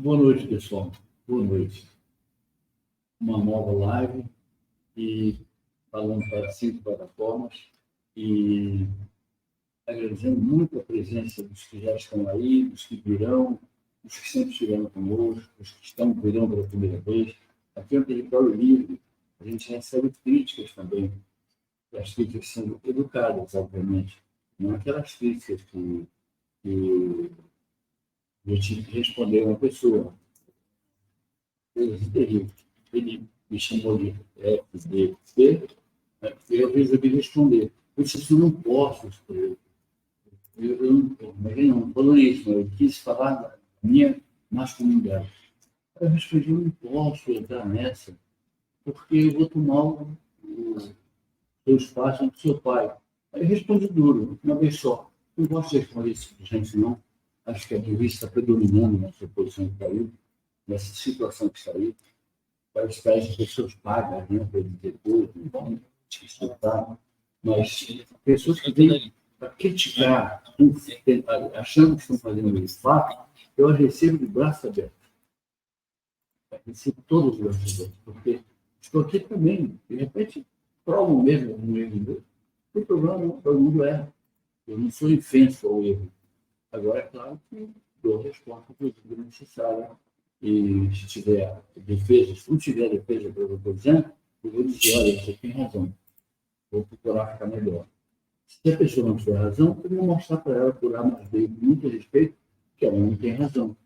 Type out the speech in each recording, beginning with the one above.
Boa noite, pessoal. Boa noite. Uma nova live e falando para 5 plataformas e agradecendo muito a presença dos que já estão aí, dos que virão, dos que sempre estiveram conosco, dos que virão pela primeira vez. Aqui é um território livre, a gente recebe críticas também. E as críticas são educadas, obviamente. Não aquelas críticas que eu tive que responder a uma pessoa. Ele me chamou de FDP, né? Eu resolvi responder. Eu disse, eu não posso escolher. Eu não falou isso, eu quis falar da minha masculinidade. Eu respondi, eu não posso entrar nessa, porque eu vou tomar o seu espaço do seu pai. Aí eu respondi duro, uma vez só. Não gosto de responder isso, gente, não. Acho que a revista está predominando nessa posição que está aí, nessa situação que está aí. Parece que as pessoas pagam, né, para dizer tudo, vão te escutar, mas pessoas que vêm para criticar, achando que estão fazendo isso, eu as recebo de braço aberto. Eu recebo todos os braços abertos, porque estou aqui também, de repente, provo mesmo um erro. O problema, todo mundo erra. Eu não sou infenso ao erro. Agora, é claro que dou a resposta que é necessária. E se tiver defesa, se não tiver defesa para o que eu dizendo, eu vou dizer, olha, você tem razão. Vou procurar ficar melhor. Se a pessoa não tiver razão, eu vou mostrar para ela, por A mais B, com muito respeito, que ela não tem razão.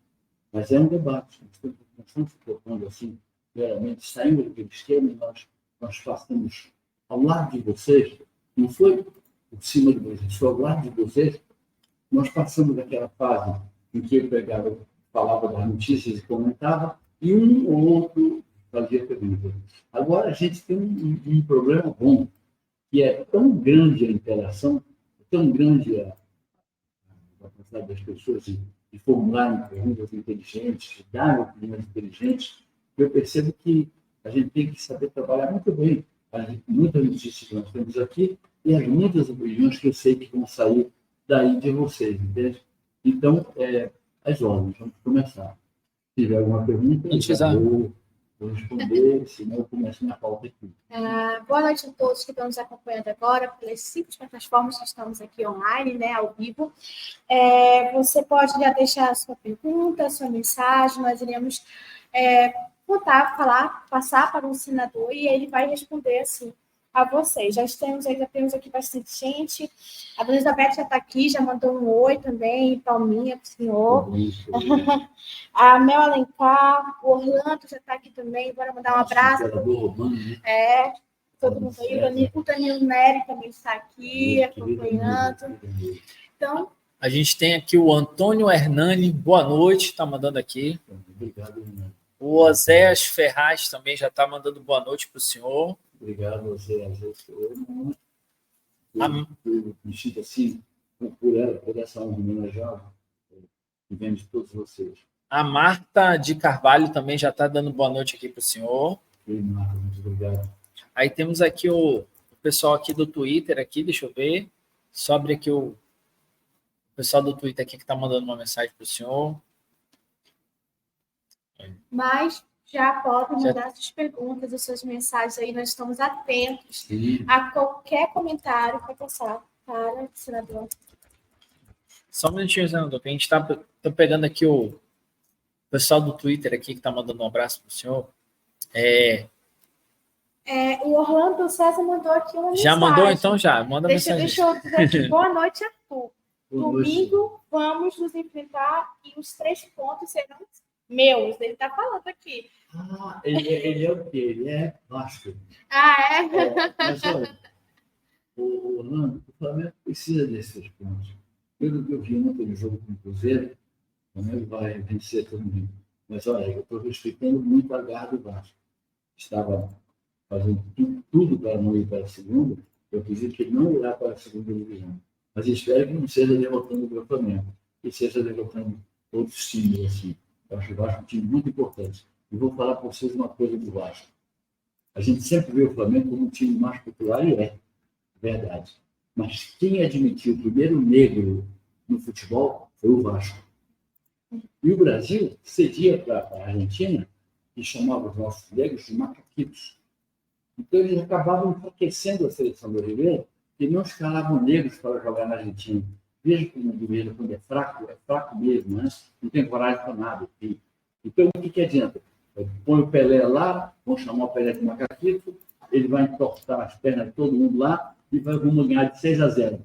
Mas é um debate. Nós estamos se propondo assim, claramente, saindo daquele esquema, nós passamos ao lado de vocês, não foi por cima de vocês, foi ao lado de vocês, nós passamos daquela fase em que eu pegava, falava das notícias e comentava, e um ou outro fazia pergunta. Agora a gente tem um problema bom, que é tão grande a interação, tão grande a capacidade das pessoas de formularem perguntas inteligentes, de darem opiniões inteligentes, que eu percebo que a gente tem que saber trabalhar muito bem muitas notícias que nós temos aqui e as muitas opiniões que eu sei que vão sair daí de vocês, entende? Então, as ordens, vamos começar. Se tiver alguma pergunta, eu vou responder, senão eu começo minha pauta aqui. Boa noite a todos que estão nos acompanhando agora pelas 5 plataformas que estamos aqui online, né, ao vivo. Você pode já deixar a sua pergunta, a sua mensagem, nós iremos passar para o senador e ele vai responder assim a vocês. Já temos aqui bastante gente. A dona Elizabeth já está aqui, já mandou um oi também, palminha para o senhor. A Mel Alencar, o Orlando já está aqui também, bora mandar um abraço. Todo mundo aí. O Danilo Nery também está aqui, acompanhando. Então, a gente tem aqui o Antônio Hernani, boa noite, está mandando aqui. Obrigado, Hernani. O Oséias Ferraz também já está mandando boa noite para o senhor. Obrigado, Oséias. Eu me sinto assim, por essa homenagem que vem de todos vocês. A Marta de Carvalho também já está dando boa noite aqui para o senhor. Oi, Marta, muito obrigado. Aí temos aqui o pessoal aqui do Twitter, aqui, deixa eu ver. Sobre aqui o pessoal do Twitter aqui que está mandando uma mensagem para o senhor. Mas já podem mandar suas perguntas, as suas mensagens aí, nós estamos atentos a qualquer comentário para passar para o senador. Só um minutinho, senador, que a gente está pegando aqui o pessoal do Twitter aqui que está mandando um abraço para o senhor. O Orlando César mandou aqui uma mensagem. Já mandou, então já? Manda mensagem. Deixa eu dizer aqui. Boa noite, Arthur. Domingo, vamos nos enfrentar e os 3 pontos serão meus. Ele está falando aqui. Ele é o quê? Ele é Vasco. Mas olha, o Orlando, o Flamengo precisa desses pontos. Pelo que eu vi naquele jogo com o Cruzeiro, o Flamengo vai vencer todo mundo. Mas olha, eu estou respeitando muito a garra do Vasco. Estava fazendo tudo para não ir para a segunda. Eu acredito que ele não irá para a segunda divisão. Mas espero que não seja derrotando o Flamengo, que seja derrotando outros times assim. Eu acho o Vasco um time muito importante. E vou falar para vocês uma coisa do Vasco. A gente sempre vê o Flamengo como um time mais popular, e é verdade. Mas quem admitiu o primeiro negro no futebol foi o Vasco. E o Brasil cedia para a Argentina e chamava os nossos negros de macaquitos. Então, eles acabavam enfraquecendo a seleção brasileira e não escalavam negros para jogar na Argentina. Veja como o governo, quando é fraco mesmo, né? Não tem coragem para nada. Então, o que adianta? Põe o Pelé lá, vou chamar o Pelé de macaquito, ele vai entortar as pernas de todo mundo lá e vamos ganhar de 6-0.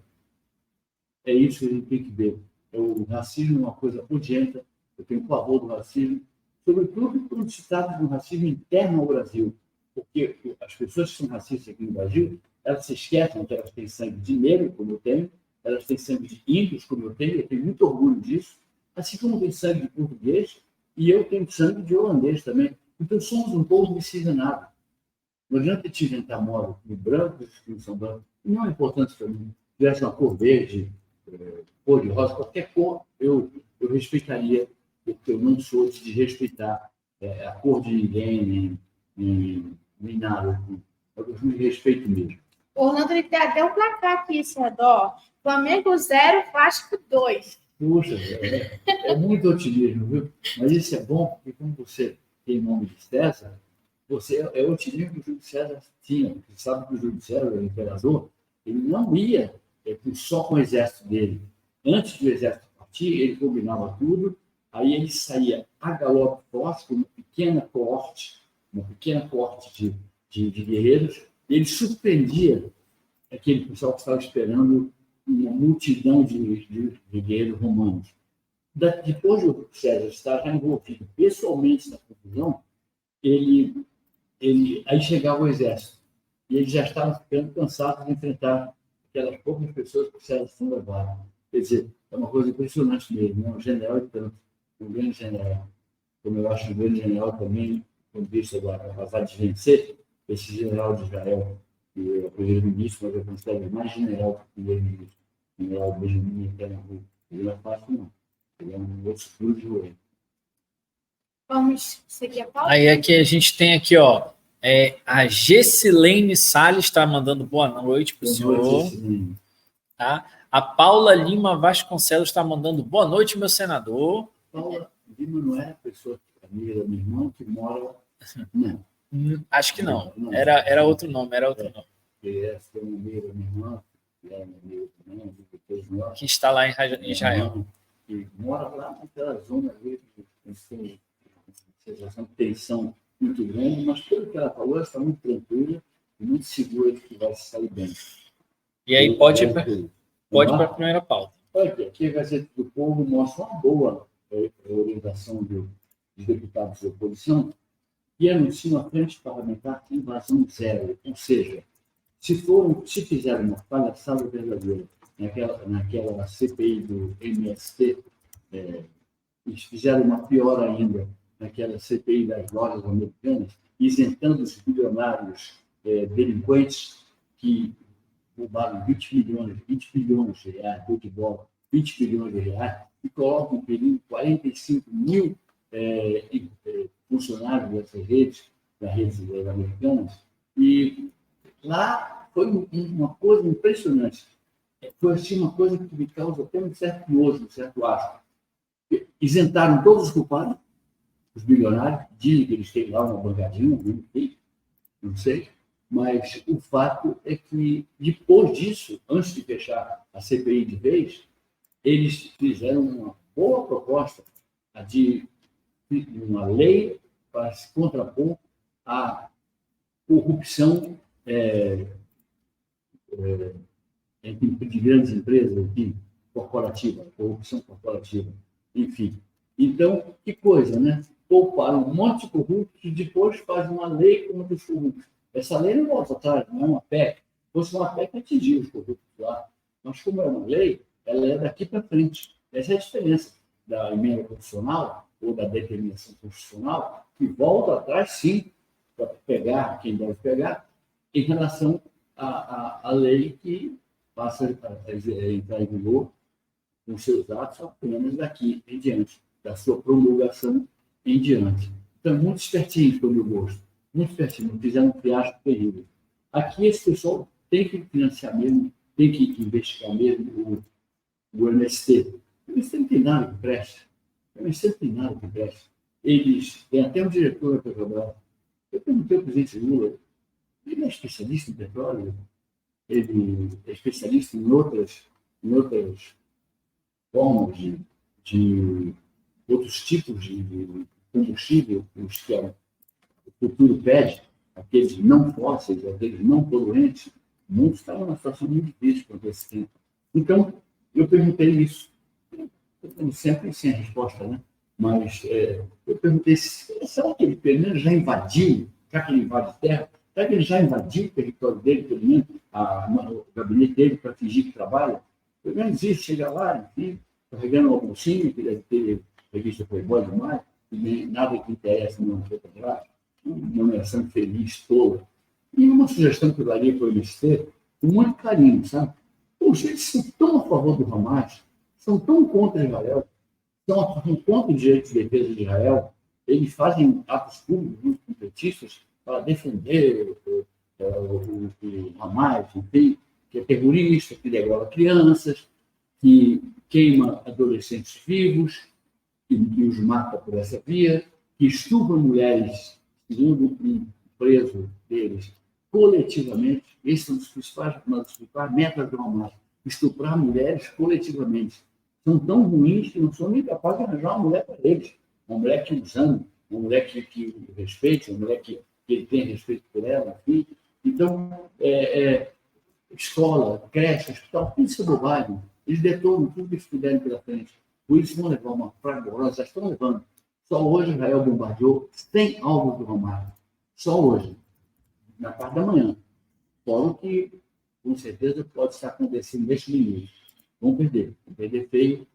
É isso que a gente tem que ver. O racismo é uma coisa odienta, eu tenho pavor do racismo, sobretudo quando se trata de um racismo interno ao Brasil, porque as pessoas que são racistas aqui no Brasil, elas se esquecem que elas têm sangue de negro, como eu tenho, elas têm sangue de índios, como eu tenho muito orgulho disso, assim como tem sangue de português, e eu tenho sangue de holandês também. Então, somos um povo miscigenado. Não adianta te inventar moda de brancos que não são brancos. Não é importante para mim. Se tivesse uma cor verde, cor de rosa, qualquer cor, eu respeitaria, porque eu não sou de respeitar a cor de ninguém, nem nada. Eu me respeito mesmo. O Orlando ele tem até um placar aqui, senador. Flamengo 0, Vasco 2. Puxa, é muito otimismo, viu? Mas isso é bom, porque como você tem nome de César, você é o otimismo que o Júlio César tinha. Você sabe que o Júlio César, o imperador, ele não ia só com o exército dele. Antes do exército partir, ele combinava tudo, aí ele saía a galope forte, com uma pequena coorte de guerreiros, e ele surpreendia aquele pessoal que estava esperando uma multidão de guerreiros romanos. Depois do César estar já envolvido pessoalmente na confusão, aí chegava o exército, e eles já estavam ficando cansados de enfrentar aquelas poucas pessoas que o César tinha levado. Quer dizer, é uma coisa impressionante mesmo, né? Um general de tanto, um grande general. Como eu acho um grande general também, com vista agora, capaz de vencer, esse general de Israel, que é o primeiro-ministro, mas eu considero mais general que o primeiro-ministro, o general Benjamin Netanyahu. Ele não é fácil, não. Ele é um outro escuro de joelho. Vamos seguir a pauta? Aí aqui a gente tem aqui, ó, a Gessilene Salles está mandando boa noite para o senhor. Tá? A Paula Lima Vasconcelos está mandando boa noite, meu senador. Paula Lima não é a pessoa amiga da minha irmã que mora... Não. Acho que não. Era outro nome, Essa é uma amiga da minha irmã, é uma amiga também, que está lá em Israel. Que mora lá naquela zona ali, tem sensação de tensão muito grande, mas pelo que ela falou, ela está muito tranquila e muito segura de que vai se sair bem. E aí pode ir para a primeira pauta. Olha aqui a Gazeta do Povo mostra uma boa orientação dos deputados da oposição e anuncia uma frente parlamentar de invasão zero. Ou seja, se fizerem uma palhaçada verdadeira naquela CPI do MST, e fizeram uma pior ainda naquela CPI das lojas americanas, isentando os bilionários delinquentes que roubaram 20 bilhões de reais, 20 bilhões de reais, e colocam em perigo 45 mil funcionários dessas redes, das redes americanas. E lá foi uma coisa impressionante. Foi assim, uma coisa que me causa até um certo nojo, um certo asco. Isentaram todos os culpados, os bilionários, dizem que eles têm lá uma bancadinha, não sei, mas o fato é que, depois disso, antes de fechar a CPI de vez, eles fizeram uma boa proposta de uma lei para se contrapor à corrupção de grandes empresas, enfim, corporativa, corrupção corporativa, enfim. Então, que coisa, né? Pouparam um monte de corruptos e depois fazem uma lei contra os corruptos. Essa lei não volta atrás, não é uma PEC. Se fosse uma PEC, atingir os corruptos lá. Mas, como é uma lei, ela é daqui para frente. Essa é a diferença da emenda constitucional ou da determinação constitucional, que volta atrás, sim, para pegar quem deve pegar, em relação à lei que passa a entrar em vigor com seus atos apenas daqui em diante, da sua promulgação em diante. Então, muito espertinho para o meu gosto. Muito espertinho, fizeram um fiasco terrível. Aqui, esse pessoal tem que financiar mesmo, tem que investigar mesmo o MST. O MST não tem nada que preste. Mas sempre tem nada que preste. Eles têm até um diretor da Petrobras. Eu perguntei ao presidente Lula, ele é especialista em petróleo? Ele é especialista em outras formas de outros tipos de combustível, os que o futuro pede, aqueles não fósseis, aqueles não poluentes. O mundo está numa situação muito difícil quanto a esse tempo. Então, eu perguntei isso. Sempre sem a resposta, né? Mas eu perguntei, será que ele pelo menos já invadiu, já que ele invade terra, será que ele já invadiu o território dele, pelo menos o gabinete dele, para fingir que trabalha? Pelo menos isso, chega lá, enfim, carregando uma bolsinha, que deve ter revista Playboy demais, e nada que interessa não foi para lá, uma nomeação feliz, tola. E uma sugestão que eu daria para o MST, com muito carinho, sabe? Poxa, eles são tão a favor do Hamas, são tão contra Israel, são contra o direito de defesa de Israel, eles fazem atos públicos muito completistas para defender o Hamas, enfim, que é terrorista, que degola crianças, que queima adolescentes vivos, que os mata por essa via, que estupra mulheres, segundo um preso deles, coletivamente. Esses são uma das principais metas do Hamas, estuprar mulheres coletivamente. São tão ruins que não são nem capazes de arranjar uma mulher para eles. Uma mulher que os ame, uma mulher que o respeite, uma mulher que ele tenha respeito por ela, enfim. Então, escola, creche, hospital, tudo isso é bobagem. Eles detonam tudo que eles puderem pela frente. Por isso vão levar uma praga horrorosa, já estão levando. Só hoje Israel bombardeou 100 alvos do Hamas. Só hoje, na parte da manhã. Fora o que, com certeza, pode estar acontecendo neste minuto. Vão perder feio,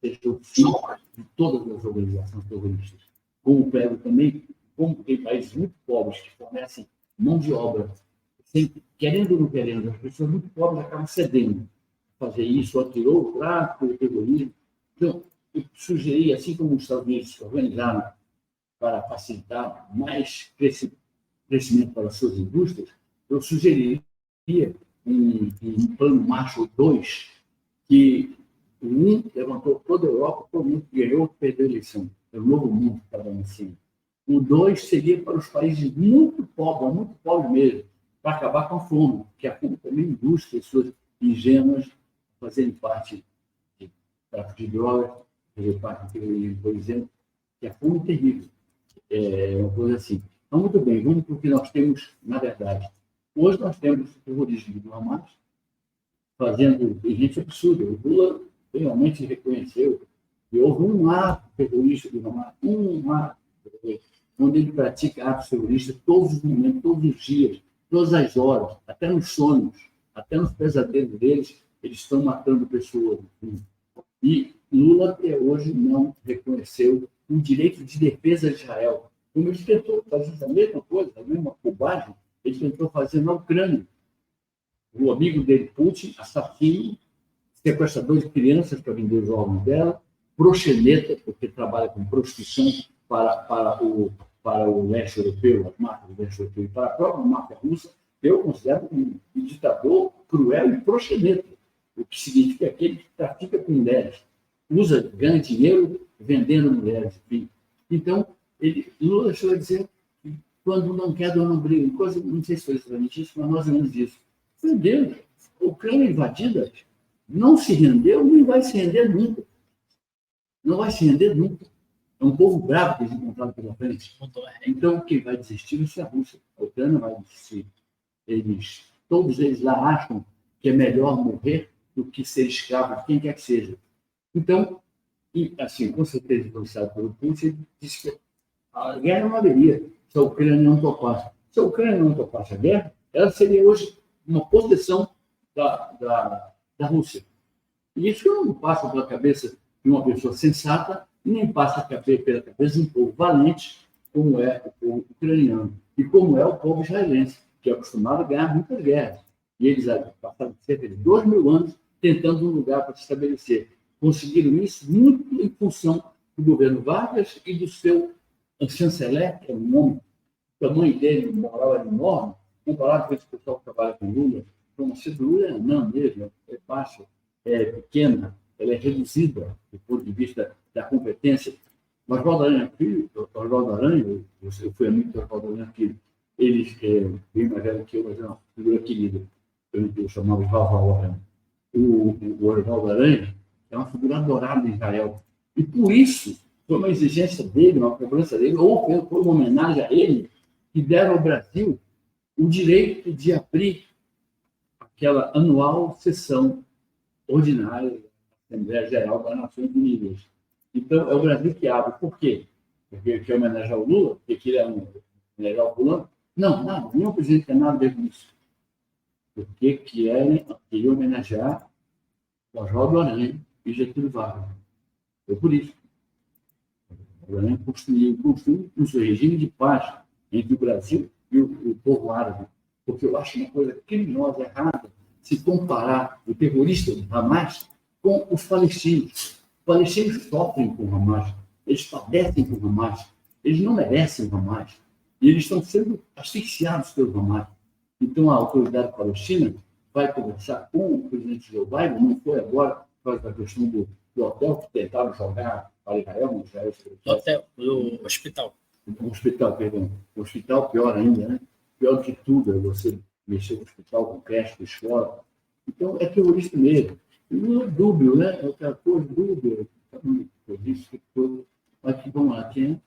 seja o fim de todas as organizações terroristas. Como prego também, como tem países muito pobres que fornecem mão de obra, querendo ou não querendo, as pessoas muito pobres acabam cedendo a fazer isso, atirou o tráfico, o terrorismo. Então, eu sugeri, assim como os Estados Unidos se organizaram para facilitar mais crescimento para as suas indústrias, eu sugeriria um plano Marshall 2, que um levantou toda a Europa, todo mundo ganhou, perdeu a eleição. É o novo mundo que está dando em cima. O 2 seria para os países muito pobres mesmo, para acabar com a fome, que a fome também induz pessoas ingênuas a fazerem parte de tráfico de drogas, fazer parte do terrorismo, por exemplo, que a fome é terrível. É uma coisa assim. Então, muito bem, vamos para o que nós temos, na verdade. Hoje nós temos o terrorismo do Hamas, fazendo gente absurda. O Lula realmente reconheceu que houve um ato terrorista do Hamas, um ato, onde ele pratica atos terroristas todos os momentos, todos os dias, todas as horas, até nos sonhos, até nos pesadelos deles, eles estão matando pessoas. E Lula até hoje não reconheceu o direito de defesa de Israel. Como ele tentou fazer a mesma coisa, a mesma bobagem, ele tentou fazer na Ucrânia. O amigo dele, Putin, assassino, sequestrador de crianças para vender os órgãos dela, proxeneta, porque trabalha com prostituição para o leste europeu, as máfias do leste europeu, e para a própria máfia russa. Eu considero um ditador cruel e proxeneta, o que significa aquele que trafica com mulheres, ganha dinheiro vendendo mulheres, enfim. Então, Lula deixou de dizer que quando não quer, não briga. Coisa, não sei se foi exatamente isso, mas mais ou menos isso. Meu Deus, a Ucrânia invadida não se rendeu, nem vai se render nunca. Não vai se render nunca. É um povo bravo que eles encontraram pela frente. Então, quem vai desistir vai ser a Rússia. A Ucrânia vai desistir. Todos eles lá acham que é melhor morrer do que ser escravo de quem quer que seja. Então, e, assim, com certeza, influenciado pelo Putin, disse que a guerra não haveria se a Ucrânia não topasse. Se a Ucrânia não topasse a guerra, ela seria hoje uma possessão da Rússia. E isso não passa pela cabeça de uma pessoa sensata, e nem passa pela cabeça de um povo valente, como é o povo ucraniano, e como é o povo israelense, que é acostumado a ganhar muitas guerras. E eles passaram cerca de 2.000 anos tentando um lugar para se estabelecer. Conseguiram isso muito em função do governo Vargas e do seu chanceler, que é um homem, o tamanho dele, moral, era enorme, comparado com esse pessoal que trabalha com Lula. Então, o Lula é não mesmo, é baixo, é pequena, ela é reduzida do ponto de vista da competência. O Oswaldo Aranha Filho, eu fui amigo do Oswaldo Aranha Filho, ele é bem mais velho que eu, mas é uma figura querida. Eu chamava de Valval Aranha. O Oswaldo Aranha é uma figura adorada em Israel. E por isso, foi uma exigência dele, uma cobrança dele, ou foi uma homenagem a ele, que deram ao Brasil o direito de abrir aquela anual sessão ordinária da Assembleia Geral das Nações Unidas. Então, é o Brasil que abre. Por quê? Porque quer homenagear o Lula? Porque ele é um homenagear o fulano? Não, nada. Nenhum presidente tem nada a ver com isso. Porque queriam homenagear o Oswaldo Aranha e Getúlio Vargas. Foi por isso. O Aranha construiu um seu regime de paz entre o Brasil e o povo árabe. Porque eu acho uma coisa criminosa, errada, se comparar o terrorista do Hamas com os palestinos. Os palestinos sofrem com o Hamas, eles padecem com o Hamas, eles não merecem o Hamas, e eles estão sendo asfixiados pelo Hamas. Então, a autoridade palestina vai conversar com o presidente Joe Biden, não foi agora, por causa da questão do hotel que tentaram jogar para Israel, não Israel. Do hospital. O hospital, perdão. O hospital, pior ainda, né? Pior do que tudo, é você mexer no hospital com creche, com escola. Então, é terrorista mesmo. E não é dúbio, né? É aquela coisa dúbia. Mas que vamos lá, quem é?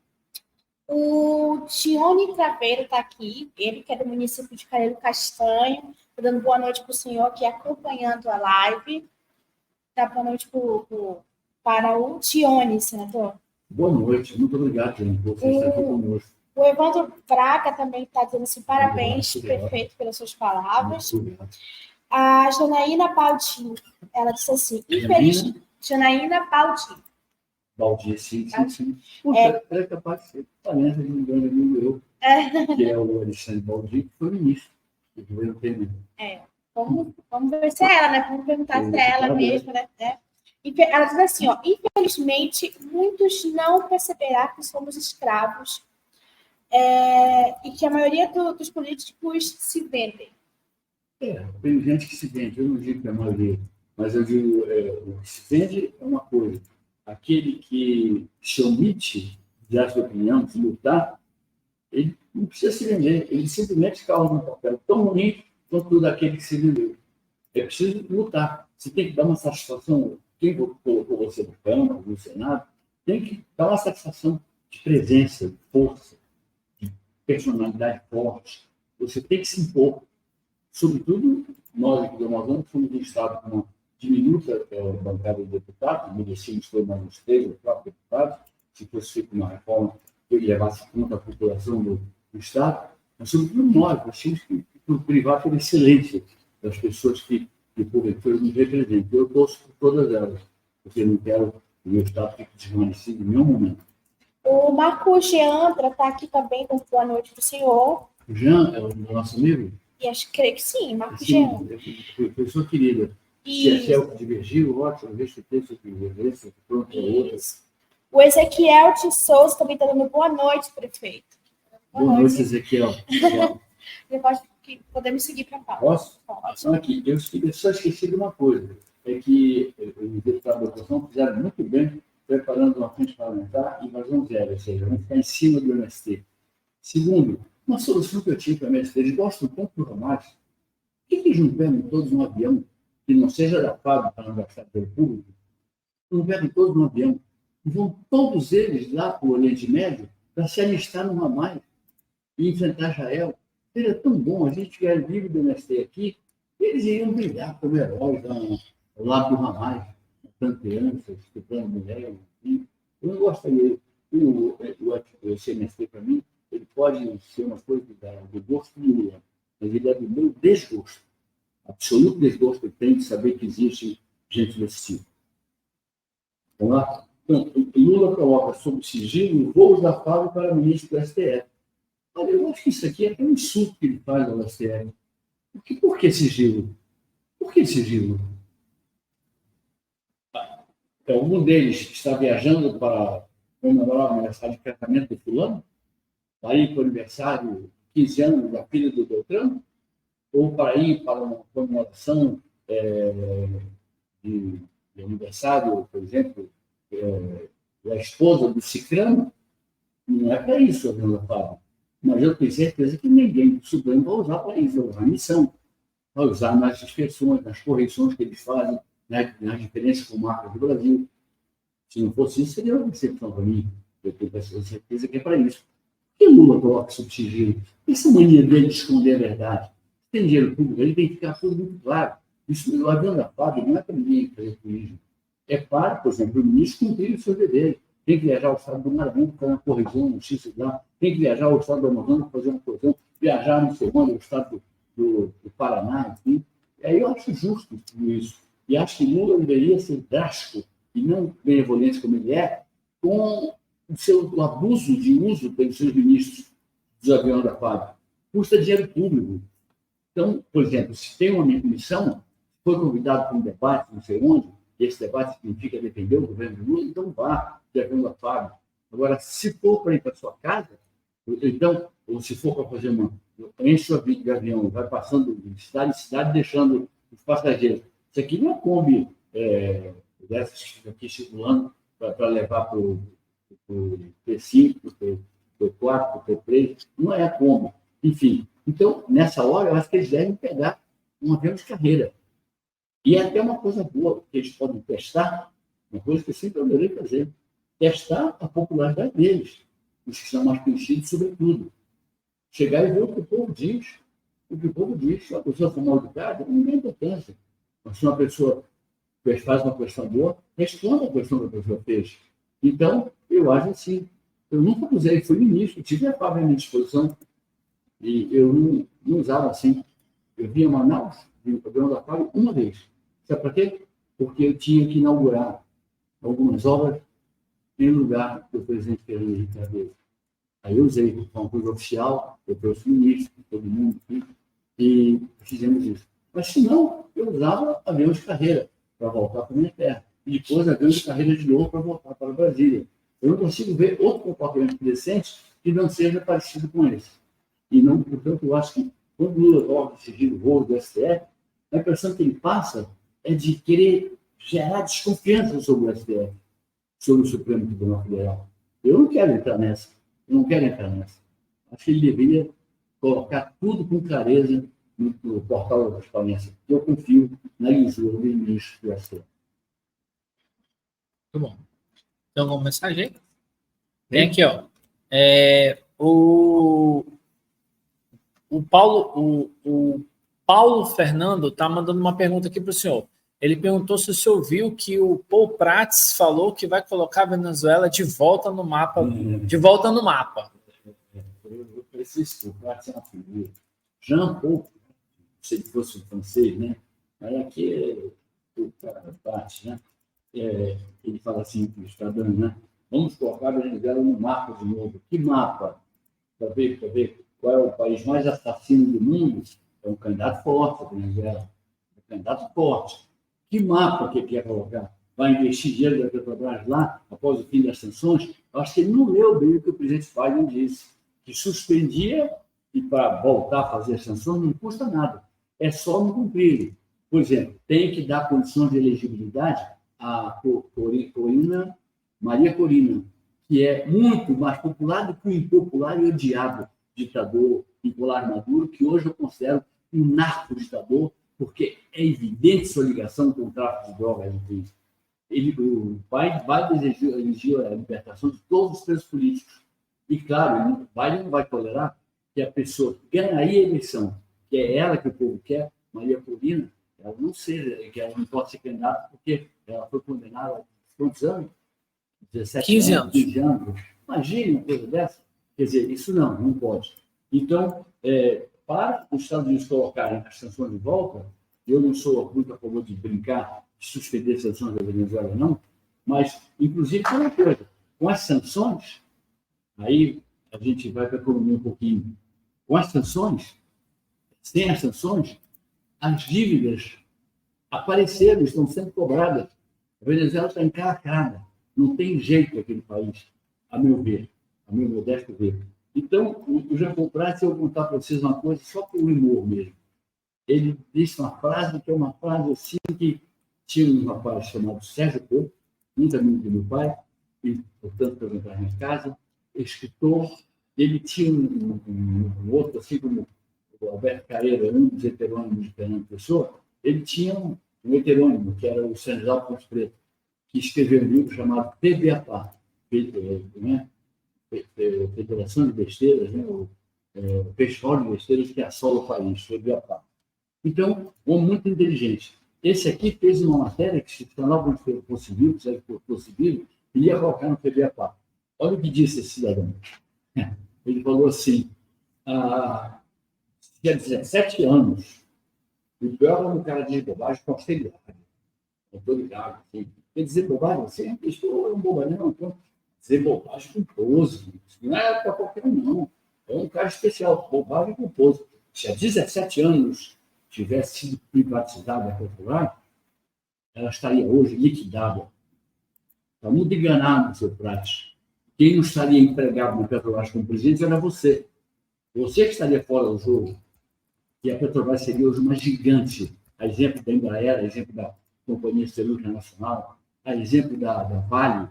O Tione Craveiro está aqui, ele que é do município de Carreiro Castanho, está dando boa noite para o senhor aqui acompanhando a live. Dá boa noite para o Tione, senador. Boa noite, muito obrigado, Tione, por você estar aqui conosco. O Evandro Braga também está dizendo assim, parabéns, prefeito, pelas suas palavras. A Janaína Baldi, ela disse assim, infelizmente, Janaína Baldi. Baldi, sim. Puxa, é capaz de ser parente de um grande amigo meu, que é o Alexandre Baldi, que foi ministro do governo Temer. Vamos ver se é ela, né? Vamos perguntar se é ela mesmo, né? Ela diz assim, ó, infelizmente, muitos não perceberá que somos escravos e que a maioria dos políticos se vendem. Tem gente que se vende, eu não digo que é a maioria, mas eu digo, o que se vende é uma coisa. Aquele que se omite de dar sua opinião, de lutar, ele não precisa se vender, ele simplesmente causa um papel tão ruim quanto tudo aquele que se vendeu. É preciso lutar. Você tem que dar uma satisfação. Quem colocou você no campo, no Senado, tem que dar uma satisfação de presença, de força, de personalidade forte. Você tem que se impor. Sobretudo, nós aqui do Amazonas somos um estado com uma diminuta bancada de deputados, merecíamos ter mais uns 3 ou 4 deputados, se fosse feita uma reforma que levasse conta a população do estado, mas sobretudo nós tínhamos que privar pela excelência das pessoas que porventura nos representam. Eu torço por todas elas, porque não quero que o meu estado fique desvanecido em nenhum momento. O Marco Geandra está aqui também, dando boa noite para o senhor. O Jean é o nosso amigo? E creio que sim, Marco Geandra. Pessoa querida. Se é o que divergiu, ótimo, vejo que tem sua divergência, pronto, é outra. O Ezequiel de Souza também está dando boa noite, prefeito. Boa noite, Ezequiel. Podemos seguir para a pauta. Posso? Então, aqui, eu só esqueci de uma coisa, é que os deputados da oposição fizeram muito bem preparando uma frente parlamentar invasão zero, ou seja, vão ficar em cima do MST. Segundo, uma solução que eu tinha para o MST, eles gostam tanto do Hamas, por que eles não pegam todos um avião que não seja da fábrica para não gastar pelo público? Não pegam todos um avião e vão todos eles lá para o Oriente Médio para se alistar no Hamas e enfrentar Israel. Seria tão bom a gente tiver livre do MST aqui, eles iriam brilhar como heróis ao lado do Hamas, matando crianças, estuprando mulheres. Eu não gostaria. O MST, para mim, ele pode ser uma coisa do gosto do Lula, mas ele é do meu desgosto. Absoluto desgosto que eu tenho de saber que existe gente desse tipo. Vamos lá? Então, Lula coloca sob sigilo voos da FAB para ministro do STF. Olha, eu acho que isso aqui é um insulto que ele faz ao STF. Por que sigilo? Por que sigilo? Então, algum deles está viajando para comemorar o aniversário de casamento do fulano? Para ir para o aniversário 15 anos da filha do Beltrano? Ou para ir para uma comemoração de de aniversário, por exemplo, da esposa do ciclano, não é para isso a Venda Fábio. Mas eu tenho certeza que ninguém do Supremo vai usar para isso, a missão. Vai usar nas inspeções, nas correções que eles fazem, nas diferenças com marcas do Brasil. Se não fosse isso, seria uma decepção para mim. Eu tenho certeza que é para isso. Por que Lula coloca subsigilo? Essa mania dele de esconder a verdade. Tem dinheiro público, ele tem que ficar tudo muito claro. Isso, a Venda Fábio não é para ninguém fazer turismo. É para, por exemplo, o ministro cumprir o seu dever. Tem que viajar ao estado do Maranhão para fazer uma correção, um X lá. Tem que viajar ao estado do Amazonas para fazer uma correção. Viajar no segundo, ao estado do Paraná, enfim. E aí eu acho justo tudo isso. E acho que Lula deveria ser drástico e não benevolente como ele é, com o abuso de uso pelos seus ministros dos aviões da FAB. Custa dinheiro público. Então, por exemplo, se tem uma missão, foi convidado para um debate, não sei onde, e esse debate significa defender o governo de Lula, então vá de avião da FAB. Agora, se for para ir para a sua casa, então, ou se for para fazer enche o de avião, vai passando de cidade em cidade, deixando os passageiros. Isso aqui não é Kombi dessas aqui circulando para levar para o P5, para o P4, para o P3, não é a Kombi. Enfim, então, nessa hora, eu acho que eles devem pegar um avião de carreira. E é até uma coisa boa, que eles podem testar, uma coisa que eu sempre adorei fazer, testar a popularidade deles, os que são mais conhecidos, sobretudo. Chegar e ver o que o povo diz. O que o povo diz. Se a pessoa for mal educada, não tem importância. Mas se uma pessoa faz uma questão boa, responda a questão que a pessoa fez. Então, eu acho assim. Eu nunca usei, fui ministro, tive a FAB à minha disposição, e eu não usava assim. Eu via Manaus, vi o programa da FAB uma vez. Sabe para quê? Porque eu tinha que inaugurar algumas obras em lugar do presidente Fernando Henrique Cardoso. Aí eu usei uma coisa oficial, eu trouxe o ministro, todo mundo, e fizemos isso. Mas, se não, eu usava avião de carreira para voltar para a minha terra. E depois avião de carreira de novo para voltar para Brasília. Eu não consigo ver outro comportamento decente que não seja parecido com esse. E, não, portanto, eu acho que quando o Lula coloca sigilo voo do STF, a impressão que ele passa é de querer gerar desconfiança sobre o STF, sobre o Supremo Tribunal Federal. Eu não quero entrar nessa. Eu não quero entrar nessa. Acho que ele deveria colocar tudo com clareza no portal da transparência. Eu confio na lisura do ministro do STF. Muito bom. Então, vamos mensagem aí? Tem aqui, ó. O Paulo Fernando está mandando uma pergunta aqui para o senhor. Ele perguntou se o senhor viu que o Paul Prats falou que vai colocar a Venezuela de volta no mapa. De volta no mapa. Eu preciso que o Prats é uma figura. Jean Paul, se ele fosse francês, né? Mas aqui é o Prats, né? Ele fala assim para o Estadão, né? Vamos colocar a Venezuela no mapa de novo. Que mapa? Para ver qual é o país mais assassino do mundo? É um candidato forte, a Venezuela. É um candidato forte. Que mapa que ele quer colocar? Vai investir dinheiro da Petrobras lá, após o fim das sanções? Eu acho que ele não leu bem o que o presidente Biden disse, que suspendia e para voltar a fazer as sanções não custa nada. É só não cumprir. Por exemplo, tem que dar condições de elegibilidade a Maria Corina, que é muito mais popular do que o impopular e odiado ditador Nicolás Maduro, que hoje eu considero um narco-ditador, porque é evidente sua ligação com o tráfico de drogas. O Biden exigiu a libertação de todos os presos políticos. E, claro, o Biden não vai tolerar que a pessoa que ganharia a eleição, que é ela que o povo quer, Maria Corina, ela não seja, que ela não pode ser candidata, porque ela foi condenada a quantos anos? 17 15 anos. 15 anos. Imagine uma coisa dessa. Quer dizer, isso não pode. Então, para os Estados Unidos colocarem as sanções de volta, eu não sou muito a favor de brincar, de suspender as sanções da Venezuela, não, mas, inclusive, tem uma coisa, com as sanções, aí a gente vai para a economia um pouquinho, com as sanções, sem as sanções, as dívidas apareceram, estão sendo cobradas. A Venezuela está encalacrada, não tem jeito aquele país, a meu ver, a meu modesto ver. Então, o Jean Paul Prats, eu vou contar para vocês uma coisa, só por humor mesmo. Ele disse uma frase que é uma frase assim que tinha um rapaz chamado Sérgio Couto, muito amigo do meu pai, e, portanto, para entrar na casa, escritor. Ele tinha um outro, assim como o Alberto Caeira, um dos heterônimos de Fernando Pessoa, ele tinha um heterônimo, que era o Senzal Ponte Preta, que escreveu um livro chamado PBAPA, né? Federação de Besteiras, né? O Festival de Besteiras que assola o país, PBAPA. Então, um homem muito inteligente. Esse aqui fez uma matéria que, se o Jornal fosse vivo, se ele fosse vivo, ele ia colocar no PBAPA. Olha o que disse esse cidadão. Ele falou assim, tinha 17 anos, e o pior era um cara de bobagem com austeridade. Eu estou ligado. Assim. Quer dizer bobagem? Assim, isso é um bobalhão. Então, dizer bobagem com pose. Não é para qualquer um, não. É um cara especial, bobagem com pose. Se há 17 anos tivesse sido privatizada a Petrobras, ela estaria hoje liquidada. Está muito enganado, seu Prates. Quem não estaria empregado na Petrobras como presidente era você. Você que estaria fora do jogo. E a Petrobras seria hoje uma gigante. A exemplo da Embraer, a exemplo da Companhia Siderúrgica Nacional, a exemplo da Vale,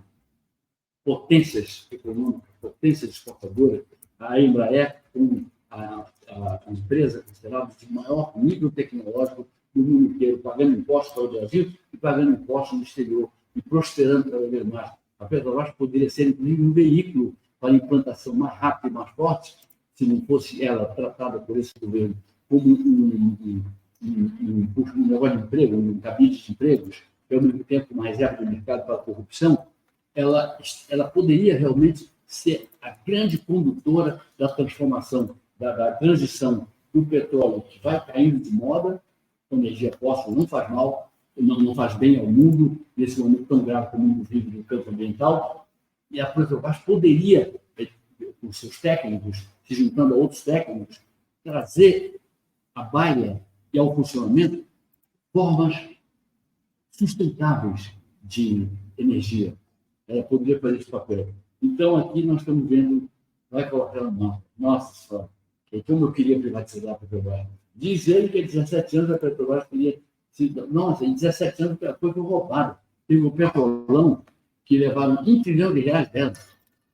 potências econômicas, potências exportadoras. A Embraer, a empresa considerada de maior nível tecnológico do mundo inteiro, pagando impostos para o Brasil e pagando impostos no exterior, e prosperando cada vez mais. A Petrobras poderia ser, inclusive, um veículo para a implantação mais rápida e mais forte, se não fosse ela tratada por esse governo como um negócio de emprego, um gabinete de empregos, e, ao mesmo tempo, uma reserva de mercado para a corrupção. Ela poderia realmente ser a grande condutora da transformação, da transição do petróleo, que vai caindo de moda. A energia fóssil não faz mal, não faz bem ao mundo, nesse momento tão grave que o mundo vive no campo ambiental, e a Petrobras poderia, com seus técnicos, se juntando a outros técnicos, trazer à baila e ao funcionamento formas sustentáveis de energia. Ela poderia fazer esse papel. Então, aqui nós estamos vendo, vai colocar no mapa. Nossa Senhora, como eu queria privatizar a Petrobras. Diz ele que há 17 anos a Petrobras queria... Nossa, em 17 anos foi roubado. Teve o Petrolão, que levaram R$1 trilhão dela.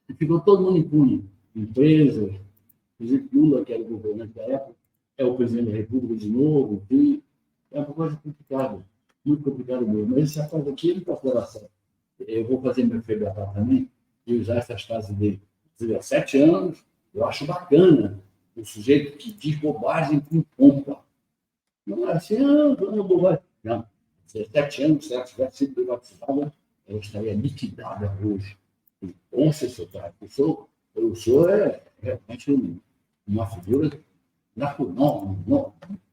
E ficou todo mundo impune. Empresas, o presidente Lula, que era o governante da época, é o presidente da República de novo, enfim. É uma coisa complicada, muito complicado mesmo. Mas esse rapaz aqui, ele está fora certo. Eu vou fazer meu FBA também e usar essas casas dele. 17 anos, eu acho bacana o sujeito que diz bobagem com pompa. Não é assim, não é bobagem. Não, 17 anos, se ela tivesse sido privatizada, ela estaria liquidada hoje. Com sociedade. O senhor é realmente uma figura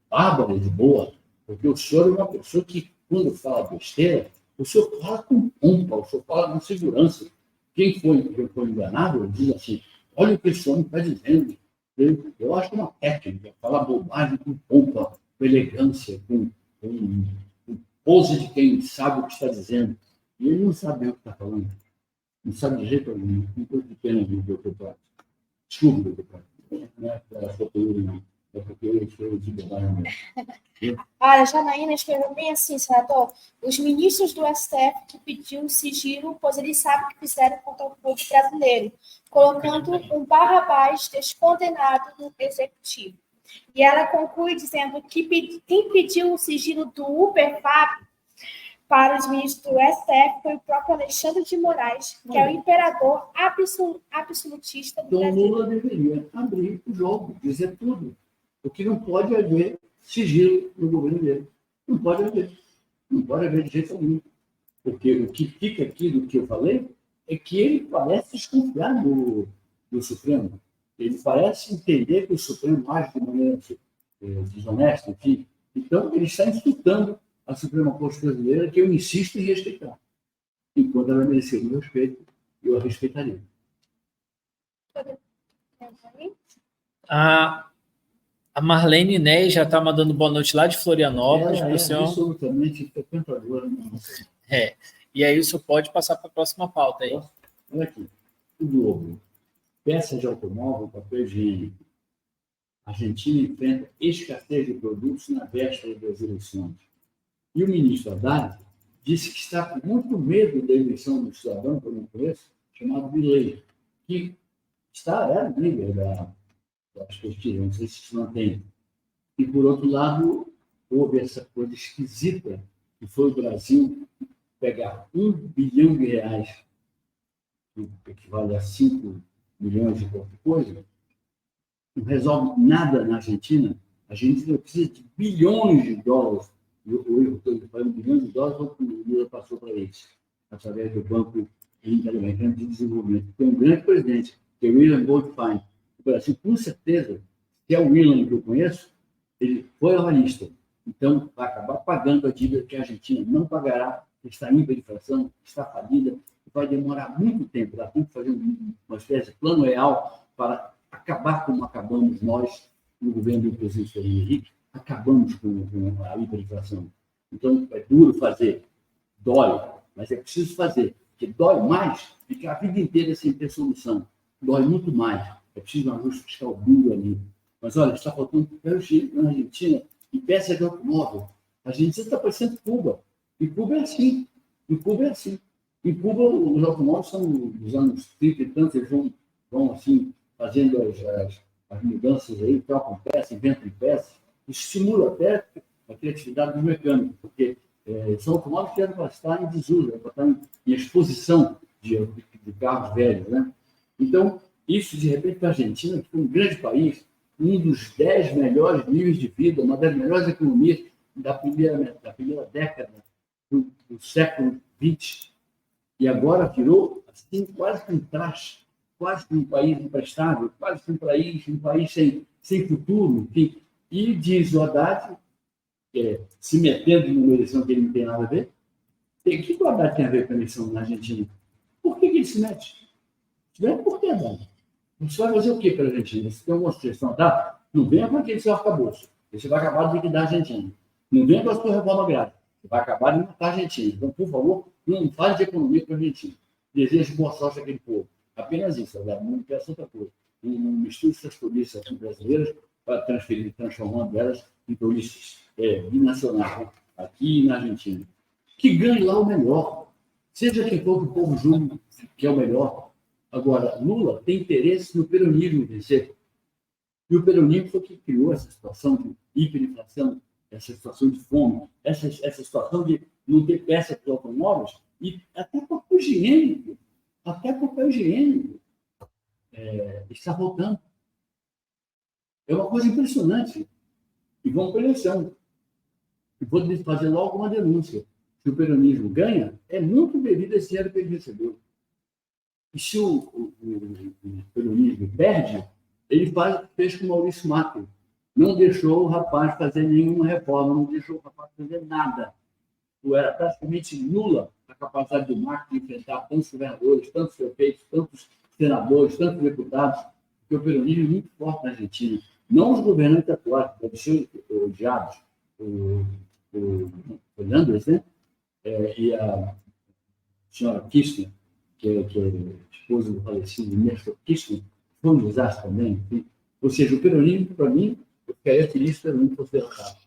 bárbara de boa, porque o senhor é uma pessoa que, quando fala besteira, o senhor fala com pompa, o senhor fala com segurança. Quem foi enganado diz assim, olha o que esse homem está dizendo. Eu acho que é uma técnica, falar bobagem com pompa, com elegância, com pose de quem sabe o que está dizendo. E ele não sabe o que está falando. Não sabe de jeito algum. Não estou de pena do deputado. Desculpe, deputado. Não é para a conteúdo, não. É porque eu estou de bobagem mesmo. Olha, a Janaína escreveu bem assim, senador. Os ministros do STF que pediu sigilo, pois eles sabem o que fizeram contra o povo brasileiro, colocando um Barrabás descondenado no executivo. E ela conclui dizendo que quem pediu o sigilo do UberFab para os ministros do STF foi o próprio Alexandre de Moraes, que é o imperador absolutista do Brasil. Brasil. Lula deveria abrir o jogo, dizer tudo. Porque não pode haver sigilo no governo dele. Não pode haver. Não pode haver de jeito algum. Porque o que fica aqui do que eu falei é que ele parece desconfiar do Supremo. Ele parece entender que o Supremo age de maneira desonesta, enfim. Então, ele está insultando a Suprema Corte Brasileira, que eu insisto em respeitar. Enquanto ela mereceria o respeito, eu a respeitaria. A Marlene Ney já está mandando boa noite lá de Florianópolis. Ela é senhor... absolutamente frequentadora. E aí o senhor pode passar para a próxima pauta aí. Olha aqui. O Globo. Peças de automóvel, papel higiênico. A Argentina enfrenta escassez de produtos na véspera das eleições. E o ministro Haddad disse que está com muito medo da eleição do cidadão, que eu não conheço, chamado Milei, que era líder das pesquisas, não sei se se mantém. E, por outro lado, houve essa coisa esquisita, que foi o Brasil pegar R$ 1 bilhão, que equivale a 5 milhões de qualquer coisa, não resolve nada na Argentina. A Argentina precisa de bilhões de dólares. Eu estou falando bilhões de dólares, o Lula passou para eles, através do Banco Interamericano de Desenvolvimento. Tem um grande presidente, que é o William Goldfein. O Brasil, com certeza, se é o William que eu conheço, ele foi avalista. Então, vai acabar pagando a dívida que a Argentina não pagará, está em hiperinflação, está falida, e vai demorar muito tempo. Ela tem que fazer uma espécie de plano real para acabar como acabamos nós, no governo do presidente Fernando Henrique, acabamos com a hiperinflação. Então, é duro fazer, dói, mas é preciso fazer, porque dói mais ficar a vida inteira sem ter solução. Dói muito mais. É preciso um ajuste fiscal duro ali. Mas, olha, está faltando papel higiênico na Argentina e peça de automóvel. A Argentina está parecendo Cuba. E Cuba é assim. Em Cuba, os automóveis são dos anos 30 e tantos, eles vão assim, fazendo as mudanças aí, trocam peça, inventam peças. Isso estimula até a criatividade do mecânico, porque são automóveis que eram para estar em desuso, para estar em exposição de carros velhos, né? Então, isso, de repente, para a Argentina, que foi um grande país, um dos 10 melhores níveis de vida, uma das melhores economias da primeira década do século XX, e agora virou assim, quase que um traste, quase que um país imprestável, quase que um país sem futuro, enfim. E diz o Haddad, se metendo numa eleição que ele não tem nada a ver, o que o Haddad tem a ver com a eleição na Argentina? Por que ele se mete? Por que, Haddad? Você vai fazer o quê pela Argentina? Você tem uma sugestão, tá? Não venha com aquele seu arcabouço. Você vai acabar de liquidar a Argentina. Não venha com a sua reforma agrária. Você vai acabar de matar a Argentina. Então, por favor, não fale de economia para a Argentina. Desejo boa sorte àquele povo. Apenas isso, Haddad. Não peço outra coisa. Não misture essas polícias brasileiras para transformando elas em polícias binacionais, né? Aqui e na Argentina. Que ganhe lá o melhor. Seja quem for que o povo julgue que é o melhor. Agora, Lula tem interesse no peronismo vencer. E o peronismo foi que criou essa situação de hiperinflação, essa situação de fome, essa situação de não ter peça para os automóveis e até papel higiênico. Está voltando. É uma coisa impressionante. E vamos para a eleição. E vou fazer logo uma denúncia. Se o peronismo ganha, é muito devido a esse dinheiro que ele recebeu. E se o peronismo perde, ele fez com o Maurício Macri. Não deixou o rapaz fazer nenhuma reforma, não deixou o rapaz fazer nada. Era praticamente nula a capacidade do Macri de enfrentar tantos governadores, tantos prefeitos, tantos senadores, tantos deputados, porque o peronismo é muito forte na Argentina. Não os governantes atuais, devem ser odiados, o Fernandes, né? E a senhora Kirchner, que é esposa do falecido Néstor Kirchner, foi um desastre também. Enfim. Ou seja, o peronismo, para mim, eu ficaria feliz se o peronismo fosse derrotado.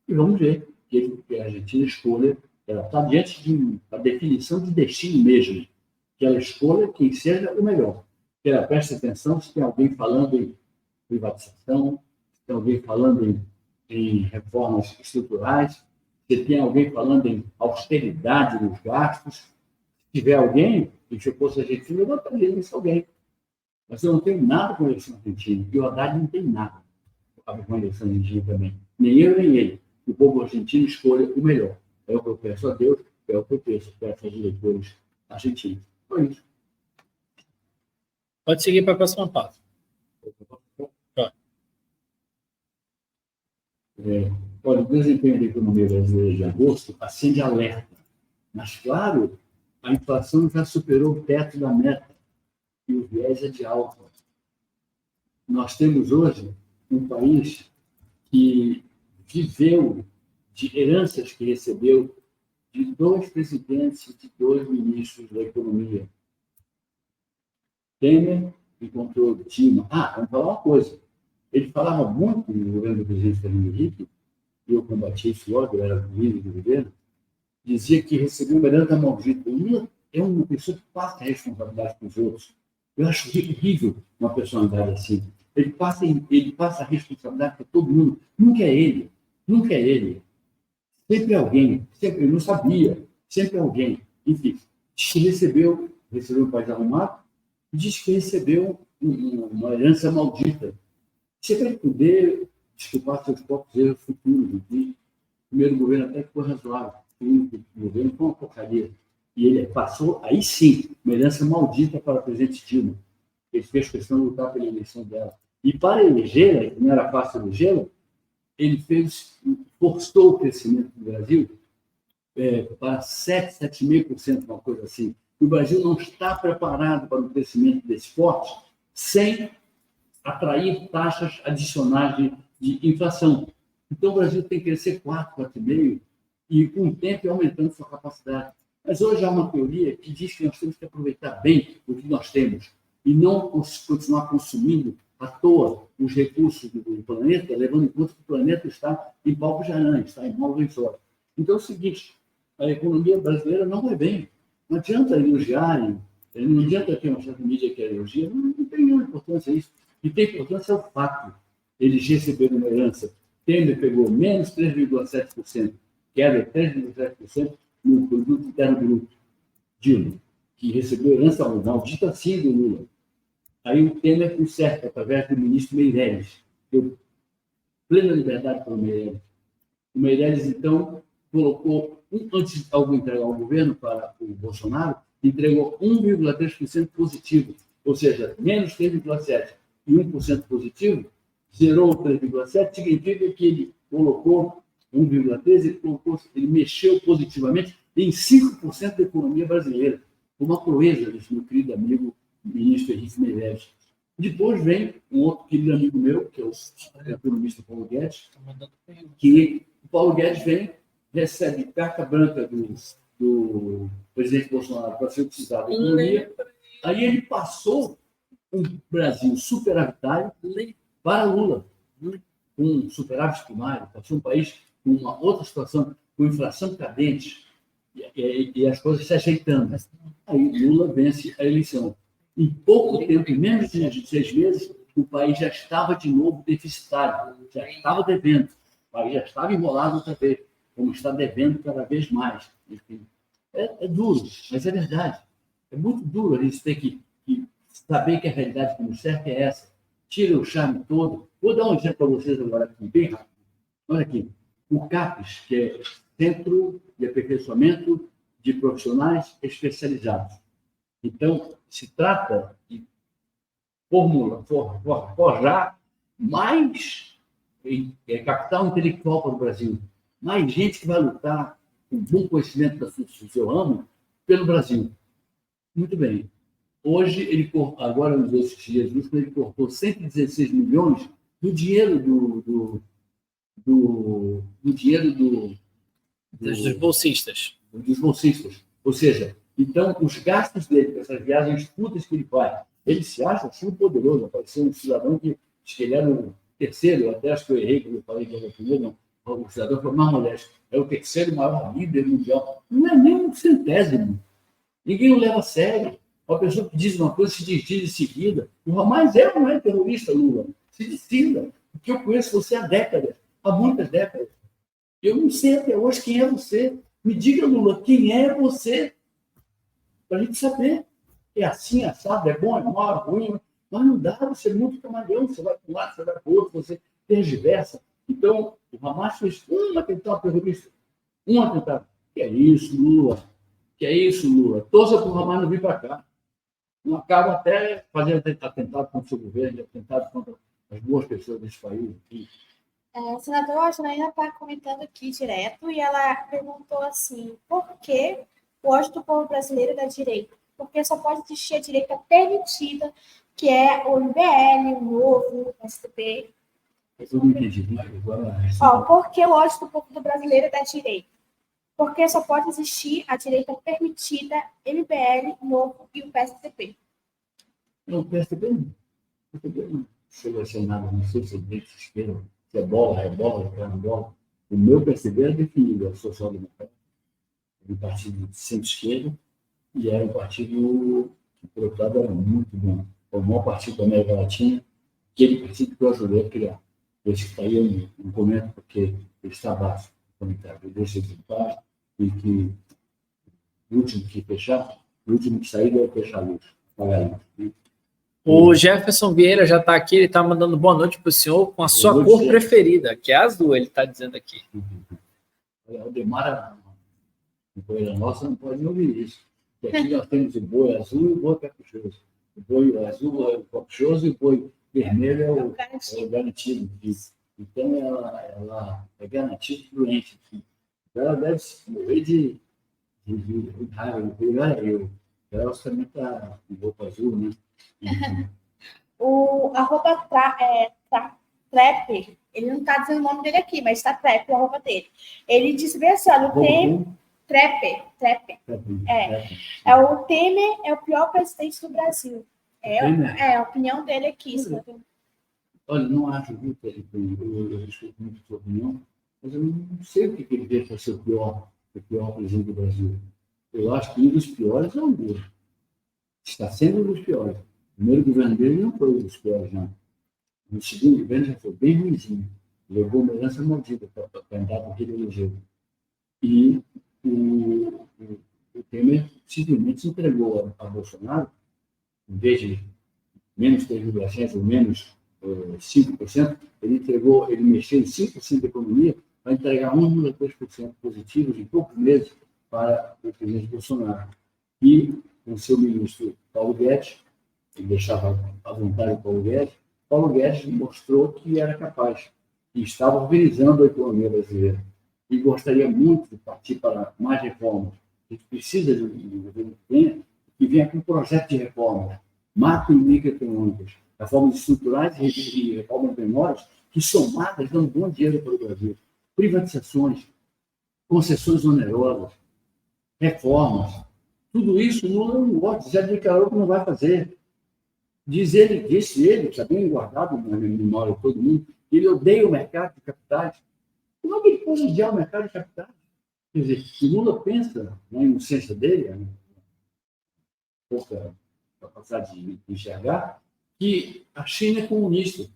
E vamos ver que a Argentina escolha, ela está diante de uma definição de destino mesmo, que ela escolha quem seja o melhor. Que ela preste atenção se tem alguém falando em privatização, se tem alguém falando em reformas estruturais, se tem alguém falando em austeridade nos gastos. Se tiver alguém, e se eu fosse argentino, eu votaria nesse alguém. Mas eu não tenho nada com a eleição argentina. E o Haddad não tem nada com a eleição argentina também. Nem eu, nem ele. O povo argentino escolha o melhor. É o que eu peço a Deus, é o que eu peço aos eleitores argentinos. Foi isso. Pode seguir para a próxima pauta. Olha, o desempenho da economia brasileira de agosto acende alerta. Mas, claro, a inflação já superou o teto da meta e o viés é de alta. Nós temos hoje um país que viveu de heranças que recebeu de 2 presidentes e de 2 ministros da economia. Temer encontrou Dilma. Vamos falar uma coisa. Ele falava muito no governo do presidente Fernando Henrique, e eu combati isso logo, eu era líder do governo, dizia que recebeu uma herança maldita. O Lula é uma pessoa que passa a responsabilidade para os outros. Eu acho horrível uma personalidade assim. Ele passa a responsabilidade para todo mundo. Nunca é ele. Nunca é ele. Sempre é alguém. Sempre, eu não sabia. Sempre é alguém. Enfim, diz que recebeu um país arrumado e diz que recebeu uma herança maldita. Você vai poder desculpar seus próprios erros futuros. O primeiro governo até que foi razoável. O segundo governo foi uma porcaria. E ele passou, aí sim, uma herança maldita para a presidente Dilma. Ele fez questão de lutar pela eleição dela. E para elegê-la, que não era fácil elegê-la, ele forçou o crescimento do Brasil para 7,5%, uma coisa assim. O Brasil não está preparado para o crescimento desse porte sem atrair taxas adicionais de inflação. Então, o Brasil tem que crescer 4,5%, e com o tempo aumentando sua capacidade. Mas hoje há uma teoria que diz que nós temos que aproveitar bem o que nós temos e não continuar consumindo à toa os recursos do planeta, levando em conta que o planeta está em palcos de aranha, está em maus lençóis. Então é o seguinte, a economia brasileira não vai bem. Não adianta elogiarem, não adianta ter uma certa mídia que elogia, não tem nenhuma importância isso. E tem importância o fato. Eles receberam uma herança. Temer pegou menos 3,7%, queda de 3,7% no produto interno bruto. Dilma, que recebeu herança maldita sim do Lula. Aí o Temer conserta através do ministro Meirelles. Deu plena liberdade para o Meirelles. O Meirelles, então, colocou, antes de algo entregar ao governo para o Bolsonaro, entregou 1,3% positivo, ou seja, menos 3,7% e 1% positivo, zerou 3,7%, significa que ele colocou 1,3%, ele mexeu positivamente em 5% da economia brasileira. Uma proeza desse meu querido amigo, ministro Henrique Meirelles. Depois vem um outro querido amigo meu, que é o economista Paulo Guedes, que o Paulo Guedes recebe carta branca do presidente Bolsonaro para ser utilizado da economia. Aí ele passou um Brasil superavitário para Lula, um superávit primário, passou um país com uma outra situação, com inflação cadente, e as coisas se ajeitando. Aí Lula vence a eleição. Em pouco tempo, em menos de 6 meses, o país já estava de novo deficitário, já estava devendo, o país já estava enrolado outra vez, como está devendo cada vez mais. Enfim, é duro, mas é verdade. É muito duro a gente ter que saber que a realidade que nos cerca é essa. Tira o charme todo. Vou dar um exemplo para vocês agora aqui, bem rápido. Olha aqui. O CAPES, que é Centro de Aperfeiçoamento de Profissionais Especializados. Então, se trata de forjar mais capital intelectual para o Brasil, mais gente que vai lutar com bom conhecimento do seu ramo pelo Brasil. Muito bem. Hoje, agora nos outros dias, ele cortou 116 milhões do dinheiro dos bolsistas. Dos bolsistas. Ou seja, então, os gastos dele, essas viagens putas que ele faz, ele se acha assim poderoso. Apareceu um cidadão que diz que ele era o terceiro, eu até acho que eu errei quando eu falei que era o primeiro, não. O cidadão foi mais modesto. É o terceiro maior líder mundial. Não é nem um centésimo. Ninguém o leva a sério. Uma pessoa que diz uma coisa se desdiz em seguida. O Ramais não é terrorista, Lula. Se decida. Porque eu conheço você há décadas, há muitas décadas. Eu não sei até hoje quem é você. Me diga, Lula, quem é você? Para a gente saber. É assim, assado, é bom, é mau, é ruim. Mas não dá, você é muito camaleão. Você vai para um lado, você vai para o outro, você tergiversa. Então, o Hamas fez um atentado terrorista. Um atentado. Que é isso, Lula? Que é isso, Lula? Torça para o Hamas não vir para cá. Não acaba até fazendo atentado contra o seu governo, atentado contra as boas pessoas desse país. Senadora, a Janaína está comentando aqui direto e ela perguntou assim, por que o ódio do povo brasileiro é da direita? Porque só pode existir a direita permitida, que é o MBL, o Novo, o PSDB. Eu não entendi. Agora... por que o ódio do povo brasileiro é da direita? Porque só pode existir a direita permitida, MBL, Novo e o PSDB. Não, o PSDB não. O PSDB não chegou a ser nada, não sei se é direita, se esquerda, se é bola, é bola. O meu PSDB é definido, é social-democrata. um partido de centro-esquerda, e era um partido que, por outro lado, era muito bom. O maior partido da América Latina, aquele partido que eu ajudei a criar. Esse que está aí, eu não comento, porque ele está abaixo do comentário. Eu deixo ele em paz, e que o último que fechar, o último que sair deve fechar a luz, apagar a luz. Né? O Jefferson Vieira já está aqui, ele está mandando boa noite para o senhor com a sua cor preferida, que é azul, ele está dizendo aqui. O Demara, a coisa nossa, não pode ouvir isso. Porque aqui nós temos o boi azul e o boi caprichoso. O boi azul é o caprichoso e o boi vermelho é o garantido. Então, ela é garantido doente. Ela deve morrer de raiva. Ela também está com roupa azul, né? O arroba Trap, ele não está dizendo o nome dele aqui, mas está Trap, o arroba dele. Ele disse bem assim, olha, o Temer... O Temer é o pior presidente do Brasil. É a opinião dele aqui. Olha, não acho, viu, eu respeito muito a sua opinião, mas eu não sei o que ele vê para ser o pior presidente do Brasil. Eu acho que um dos piores é o Lula. Está sendo um dos piores. O primeiro governo dele não foi um dos piores, não. No segundo governo já foi bem ruimzinho. Levou uma herança maldita para o candidato que ele elegeu. E o Temer simplesmente se entregou a Bolsonaro, em vez de menos 3,7% ou menos 5%, ele mexeu em 5% da economia para entregar 1,3% positivos em poucos meses para o presidente Bolsonaro. E com seu ministro Paulo Guedes, ele deixava à vontade o Paulo Guedes mostrou que era capaz, que estava organizando a economia brasileira e gostaria muito de partir para mais reformas. A gente precisa de um governo que venha com um projeto de reformas macro e microeconômicas, reformas estruturais e reformas menores, que somadas dão bom dinheiro para o Brasil. Privatizações, concessões onerosas, reformas, tudo isso Lula não gosta, já declarou que não vai fazer. Disse ele, está bem guardado na memória de todo mundo, ele odeia o mercado de capitais. Como é que ele pode odiar o mercado de capitais? Quer dizer, o Lula pensa, na inocência dele, pouca capacidade de enxergar, que a China é comunista.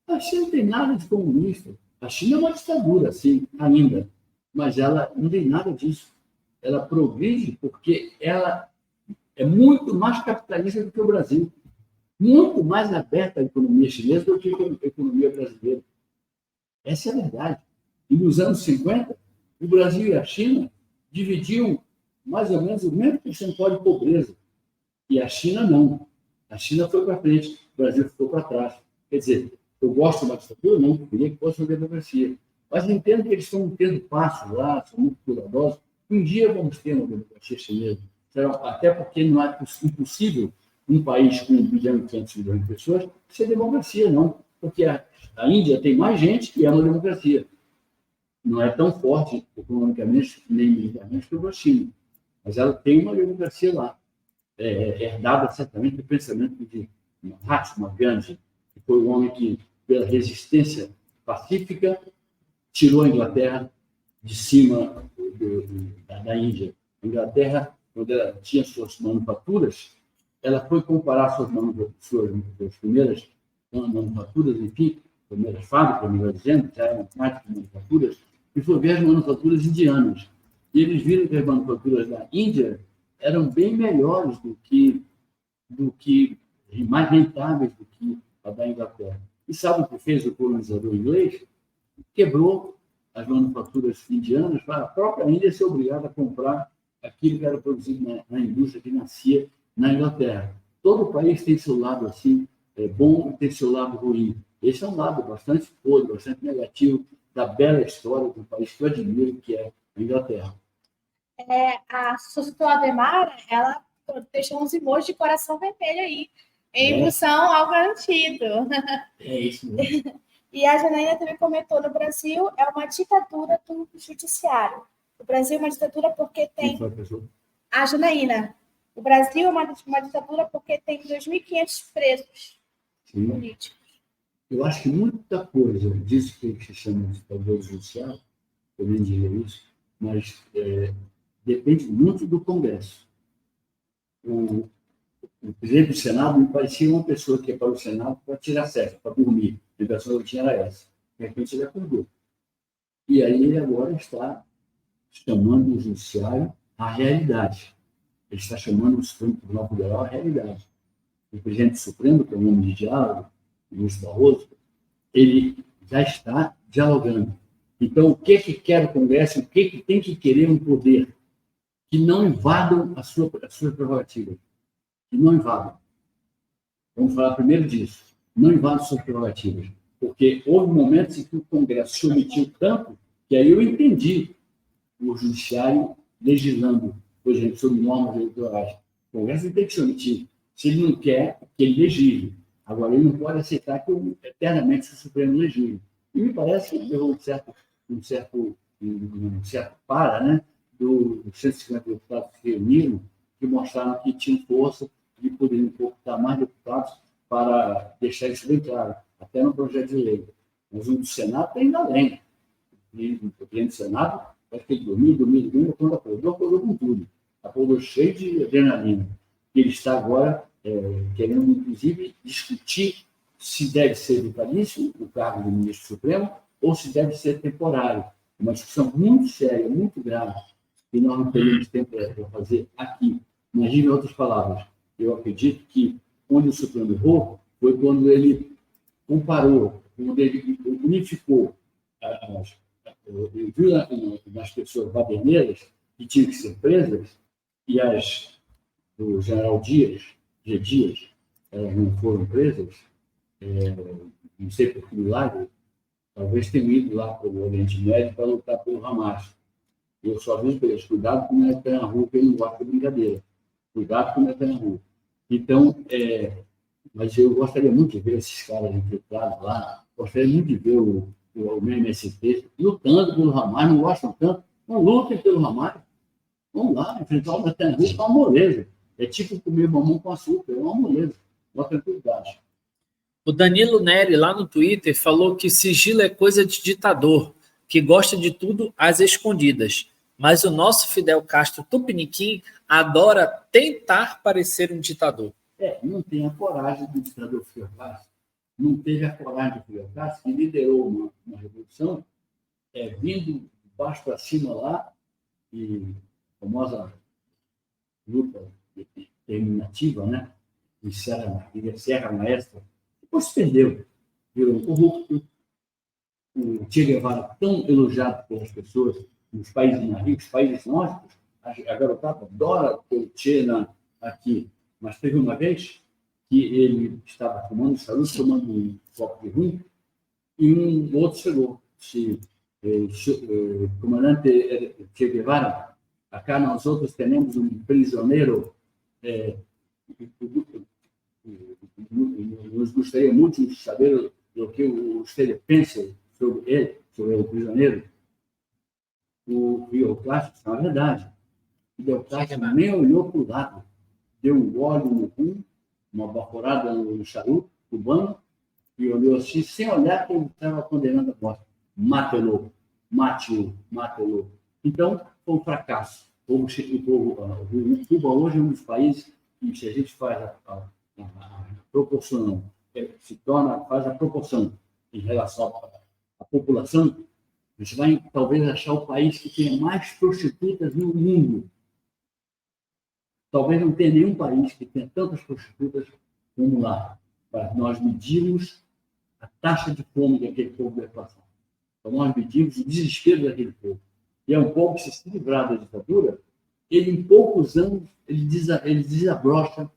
A China não tem nada de comunista. A China é uma ditadura, sim, ainda, mas ela não tem nada disso. Ela progride porque ela é muito mais capitalista do que o Brasil. Muito mais aberta a economia chinesa do que a economia brasileira. Essa é a verdade. E nos anos 50, o Brasil e a China dividiam mais ou menos o mesmo percentual de pobreza. E a China não. A China foi para frente, o Brasil ficou para trás. Quer dizer, eu gosto de uma ditadura? Não, eu queria que fosse uma democracia. Mas eu entendo que eles estão tendo passos lá, são muito cuidadosos. Um dia vamos ter uma democracia chinesa. Até porque não é impossível um país com 1 bilhão e 500 milhões de pessoas ser democracia, não. Porque a Índia tem mais gente e é uma democracia. Não é tão forte economicamente nem militarmente como a China. Mas ela tem uma democracia lá. Herdada certamente do pensamento de Mahatma Gandhi, que foi um homem que, pela resistência pacífica, tirou a Inglaterra de cima da Índia. A Inglaterra, quando ela tinha suas manufaturas, ela foi comparar suas primeiras manufaturas, enfim, primeiras fábricas, melhor dizendo, já eram mais que manufaturas, e foi ver as manufaturas indianas. E eles viram que as manufaturas da Índia eram bem melhores do que e mais rentáveis do que a da Inglaterra. E sabe o que fez o colonizador inglês? Quebrou as manufaturas indianas para a própria Índia ser obrigada a comprar aquilo que era produzido na indústria que nascia na Inglaterra. Todo país tem seu lado assim, bom e tem seu lado ruim. Esse é um lado bastante podre, bastante negativo da bela história do país que eu admiro, que é a Inglaterra. A Sussuto Ademara, ela deixou uns emojis de coração vermelho aí, em função ao garantido. É isso mesmo. E a Janaína também comentou, no Brasil é uma ditadura do judiciário. O Brasil é uma ditadura porque tem... A Janaína. O Brasil é uma ditadura porque tem 2.500 presos políticos. Eu acho que muita coisa disso que se chama de ditadura judiciária, eu nem diria isso, mas depende muito do Congresso. O presidente do Senado me parecia uma pessoa que ia para o Senado para tirar certo, para dormir. A impressão que eu tinha era essa. De repente ele acordou. E aí ele agora está chamando o judiciário à realidade. Ele está chamando o Supremo Tribunal Federal à realidade. O presidente do Supremo, que é um homem de diálogo, Luiz Barroso, ele já está dialogando. Então, o que quer o Congresso, o que tem que querer um poder que não invadam as suas prerrogativas, que não invadam. Vamos falar primeiro disso. Não invadam suas prerrogativas. Porque houve momentos em que o Congresso se omitiu tanto que aí eu entendi o judiciário legislando, por exemplo, sobre normas eleitorais. O Congresso não tem que se omitir. Se ele não quer, que ele legisle. Agora, ele não pode aceitar que eternamente o Supremo legisle. E me parece que deu um certo para, né, dos 150 deputados que reuniram, que mostraram que tinham força de poder um pouco dar mais deputados para deixar isso bem claro, até no projeto de lei. Mas o do Senado tem ainda além. E o presidente do Senado, acho que ele dormiu, quando acordou com tudo. Acordou cheio de adrenalina. Ele está agora querendo, inclusive, discutir se deve ser vitalício o cargo de ministro supremo ou se deve ser temporário. Uma discussão muito séria, muito grave, que nós não teremos tempo para fazer aqui. Imagine em outras palavras. Eu acredito que onde o Supremo errou foi quando ele comparou, quando ele unificou, viu nas pessoas baderneiras que tinham que ser presas e as do general G. Dias, não foram presas, não sei por que milagre, talvez tenham ido lá para o Oriente Médio para lutar pelo Hamas. Eu só aviso para eles, cuidado com o Netanyahu, que ele não gosta de brincadeira. Cuidado com o Netanyahu. Então, mas eu gostaria muito de ver esses caras infiltrados lá, gostaria muito de ver o MST lutando pelo Hamas, não gostam tanto, não lutem pelo Hamas. Vamos lá, enfrentar o Netanyahu com uma moleza. É tipo comer mamão com açúcar, é uma moleza, uma tranquilidade. O Danilo Neri, lá no Twitter, falou que sigilo é coisa de ditador, que gosta de tudo às escondidas. Mas o nosso Fidel Castro Tupiniquim adora tentar parecer um ditador. Não tem a coragem do ditador Fidel Castro. Não teve a coragem do Fidel Castro, que liderou uma revolução, vindo de baixo para cima lá, e a famosa luta terminativa, né? E Serra Maestra, depois se perdeu, virou corrupto. O Che Guevara, tão elogiado pelas pessoas nos países mais ricos, países nórdicos, a garotada adora o Che aqui, mas teve uma vez que ele estava tomando charuto, tomando um copo de rum, e um outro chegou. Comandante Che Guevara, acá nós outros temos um prisioneiro. Nos gostaria muito de saber o que você pensa sobre o prisioneiro. O Fidel Castro, na verdade, o Fidel Castro nem olhou para o lado, deu um gole no rum, uma baforada no charuto cubano, e olhou assim, sem olhar que ele estava condenando a morte. Mate-o. Então, foi um fracasso. Cuba hoje é um dos países que, se a gente faz a proporção, faz a proporção em relação à população, a gente vai talvez achar o país que tenha mais prostitutas no mundo. Talvez não tenha nenhum país que tenha tantas prostitutas como lá, para nós medirmos a taxa de fome daquele povo deve passar. Para nós medirmos o desespero daquele povo. E é um povo que, se livrar da ditadura, ele, em poucos anos, ele desabrocha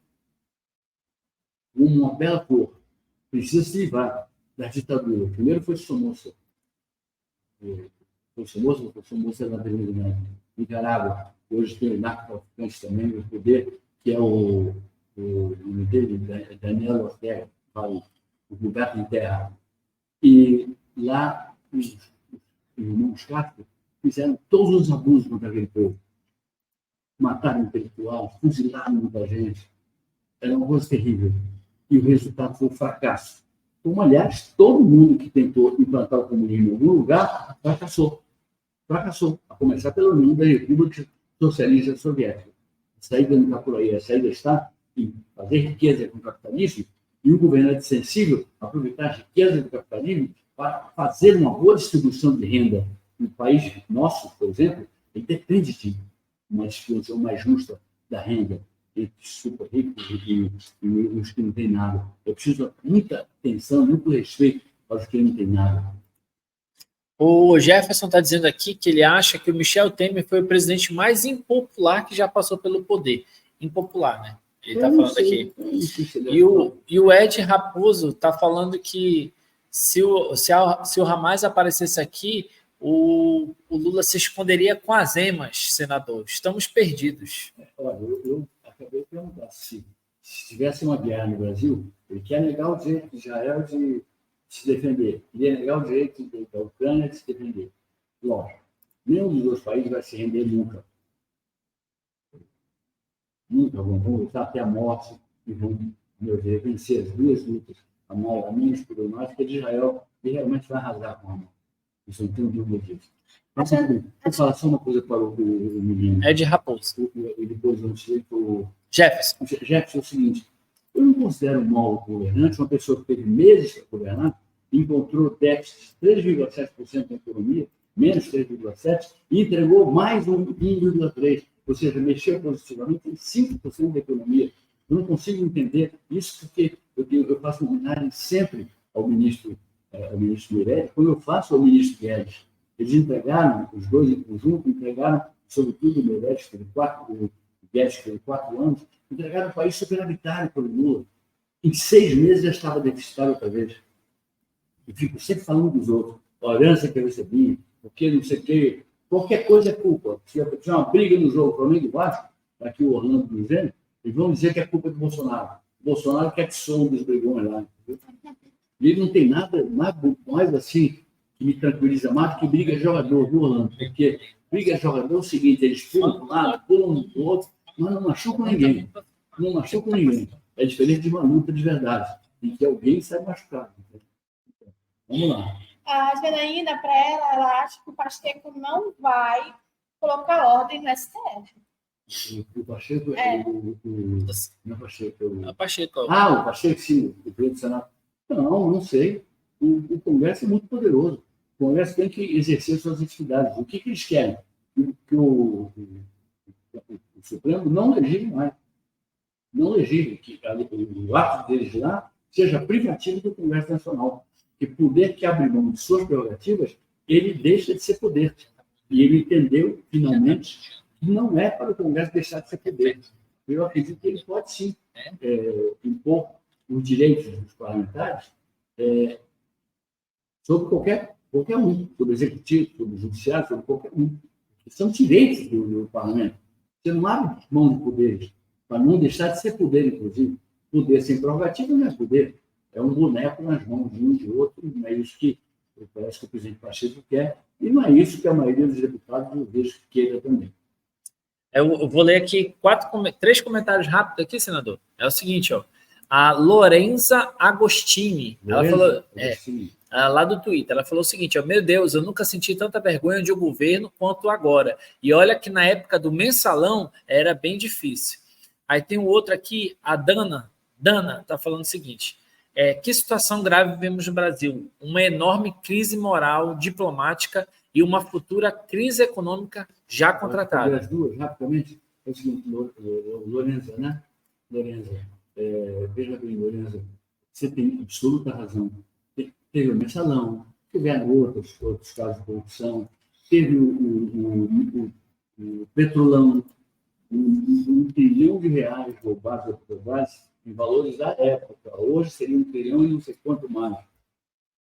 uma bela flor. Precisa se livrar da ditadura. Primeiro foi Somoza. Foi Somoza na Nicarágua. Hoje tem o narcotraficante também no poder, que é o nome dele, Daniel Ortega, o Gilberto Enterra. E lá, os irmãos Castro fizeram todos os abusos contra aquele povo. Mataram intelectuais, fuzilaram muita gente. Era uma coisa terrível. E o resultado foi um fracasso. Como, aliás, todo mundo que tentou implantar o comunismo em algum lugar fracassou. Fracassou. A começar pela União da República socialista soviética. A saída não está por aí, a saída está em fazer riqueza com o capitalismo e o governante sensível aproveitar a riqueza do capitalismo para fazer uma boa distribuição de renda. No país nosso, por exemplo, ele depende de uma distribuição mais justa da renda entre os super ricos e os que não têm nada. Eu preciso de muita atenção, muito respeito aos que não têm nada. O Jefferson está dizendo aqui que ele acha que o Michel Temer foi o presidente mais impopular que já passou pelo poder. Impopular, né? Ele está falando aqui. E o Ed Raposo está falando que se o Ramais aparecesse aqui, o Lula se esconderia com as emas, senador. Estamos perdidos. Olha, eu acabei de perguntar se tivesse uma guerra no Brasil, ele quer negar o direito de Israel de se defender. Ele ia negar o direito da Ucrânia de se defender. Lógico, nenhum dos dois países vai se render nunca. Nunca vão lutar até a morte e vão, meu Deus, vencer as duas lutas. A menos problemática de Israel, que realmente vai arrasar com a mão. Isso não tenho dúvida disso. Vou falar só uma coisa para o menino. É de Raposo. E depois vamos dizer para o Jefferson. Jefferson é o seguinte: eu não considero um mau governante uma pessoa que teve meses para governar, encontrou déficit de 3,7% da economia, menos 3,7%, e entregou mais 1,3%. Ou seja, mexeu positivamente em 5% da economia. Eu não consigo entender isso porque eu faço uma homenagem sempre ao ministro Meirelles, quando eu faço ao ministro Guedes. Eles entregaram, os dois em conjunto, entregaram, sobretudo o Meirelles, que teve o Guedes, que teve 4 anos, entregaram o país superavitário para o Lula. Em 6 meses já estava deficitário outra vez. E fico sempre falando dos outros. A herança que eu recebi, porque não sei o quê. Qualquer coisa é culpa. Se tiver uma briga no jogo Flamengo e Vasco, aqui o Orlando do Gênero, eles vão dizer que é culpa do Bolsonaro. O Bolsonaro quer que some dos brigões lá. Entendeu? E ele não tem nada mais assim que me tranquiliza mais do que briga de jogador, viu, Orlando? Porque briga de jogador é o seguinte: eles pulam para um lado, pulam para o outro, mas não machucam ninguém. Não machucam ninguém. É diferente de uma luta de verdade, em que alguém sai machucado. Vamos lá. A Janaína, para ela acha que o Pacheco não vai colocar ordem no STF. O Pacheco não é Pacheco. O Pacheco. O Pacheco, sim, o presidente do Senado. Não sei. O Congresso é muito poderoso. O Congresso tem que exercer suas atividades. O que eles querem? Que o Supremo não legisle mais. Não legisle. Que o ato deles lá seja privativo do Congresso Nacional. Que poder que abre mão de suas prerrogativas, ele deixa de ser poder. E ele entendeu, finalmente, que não é para o Congresso deixar de ser poder. Eu acredito que ele pode, sim, impor os direitos dos parlamentares sobre qualquer um, sobre o executivo, sobre o judiciário, sobre qualquer um. São direitos do parlamento. Você não abre mão de poderes, para não deixar de ser poder, inclusive. Poder sem prerrogativa não é poder. É um boneco nas mãos de um e de outro, não é isso que parece que o presidente Pacheco quer, e não é isso que a maioria dos deputados eu vejo que queira também. Eu vou ler aqui 3 comentários rápidos aqui, senador. É o seguinte, ó. A Lorenza Agostini, ela falou, lá do Twitter, ela falou o seguinte, ó: meu Deus, eu nunca senti tanta vergonha de um governo quanto agora. E olha que na época do mensalão era bem difícil. Aí tem um outro aqui, a Dana está falando o seguinte: que situação grave vivemos no Brasil? Uma enorme crise moral, diplomática e uma futura crise econômica já contratada. As duas, rapidamente. É o seguinte, Lorenza, né? Lorenza, veja bem, Lorenza, você tem absoluta razão. Teve o mensalão, tiveram outros casos de corrupção, teve o petrolão, R$1 trilhão roubados da Petrobras, em valores da época. Hoje seria 1 trilhão e não sei quanto mais.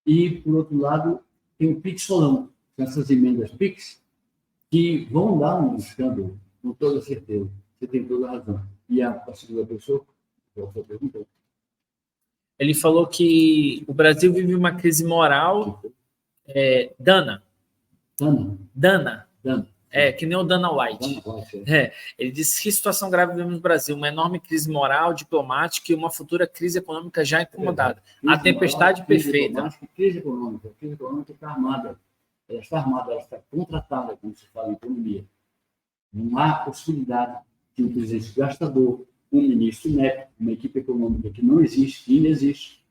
E, por outro lado, tem o PIX-solão, com essas emendas PIX, que vão dar um escândalo, com toda certeza. Você tem toda a razão. E a segunda pessoa, você perguntou. Ele falou que o Brasil vive uma crise moral. Dana. Que nem o Dana White. Ele disse que situação grave vivemos no Brasil, uma enorme crise moral, diplomática e uma futura crise econômica já incomodada. A tempestade perfeita. Crise econômica está armada. Ela está armada, ela está contratada, como se fala em economia. Não há possibilidade de um presidente gastador, um ministro NEP, uma equipe econômica que não existe, que inexiste,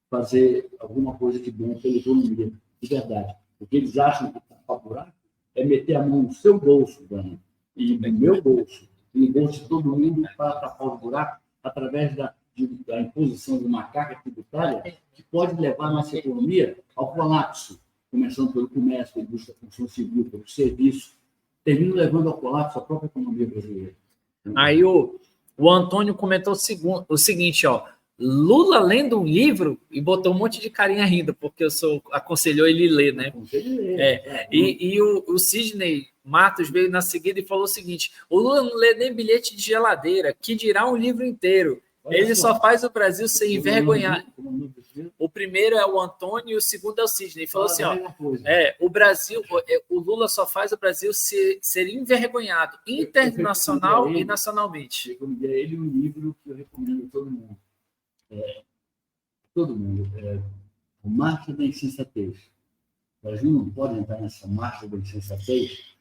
fazer alguma coisa de bom pela economia, de verdade. O que eles acham que tapar buraco é meter a mão no seu bolso, Dana, e no meu bolso, e no bolso de todo mundo, para tapar o buraco através da imposição de uma carga tributária que pode levar a nossa economia ao colapso, começando pelo comércio, pela indústria da construção civil, pelo serviço, termina levando ao colapso a própria economia brasileira. Aí o Antônio comentou o seguinte, ó, Lula lendo um livro e botou um monte de carinha rindo, porque aconselhou ele ler, né? E o Sidney Matos veio na seguida e falou o seguinte: o Lula não lê nem bilhete de geladeira, que dirá um livro inteiro. Ele só faz o Brasil ser envergonhado. O primeiro é o Antônio e o segundo é o Sidney. Ele falou assim: ó, o Brasil, o Lula só faz o Brasil ser envergonhado internacional e nacionalmente. Eu recomendei a ele um livro que eu recomendo a todo mundo. Todo mundo. O Marcha da Insensatez. O Brasil não pode entrar nessa marcha da insensatez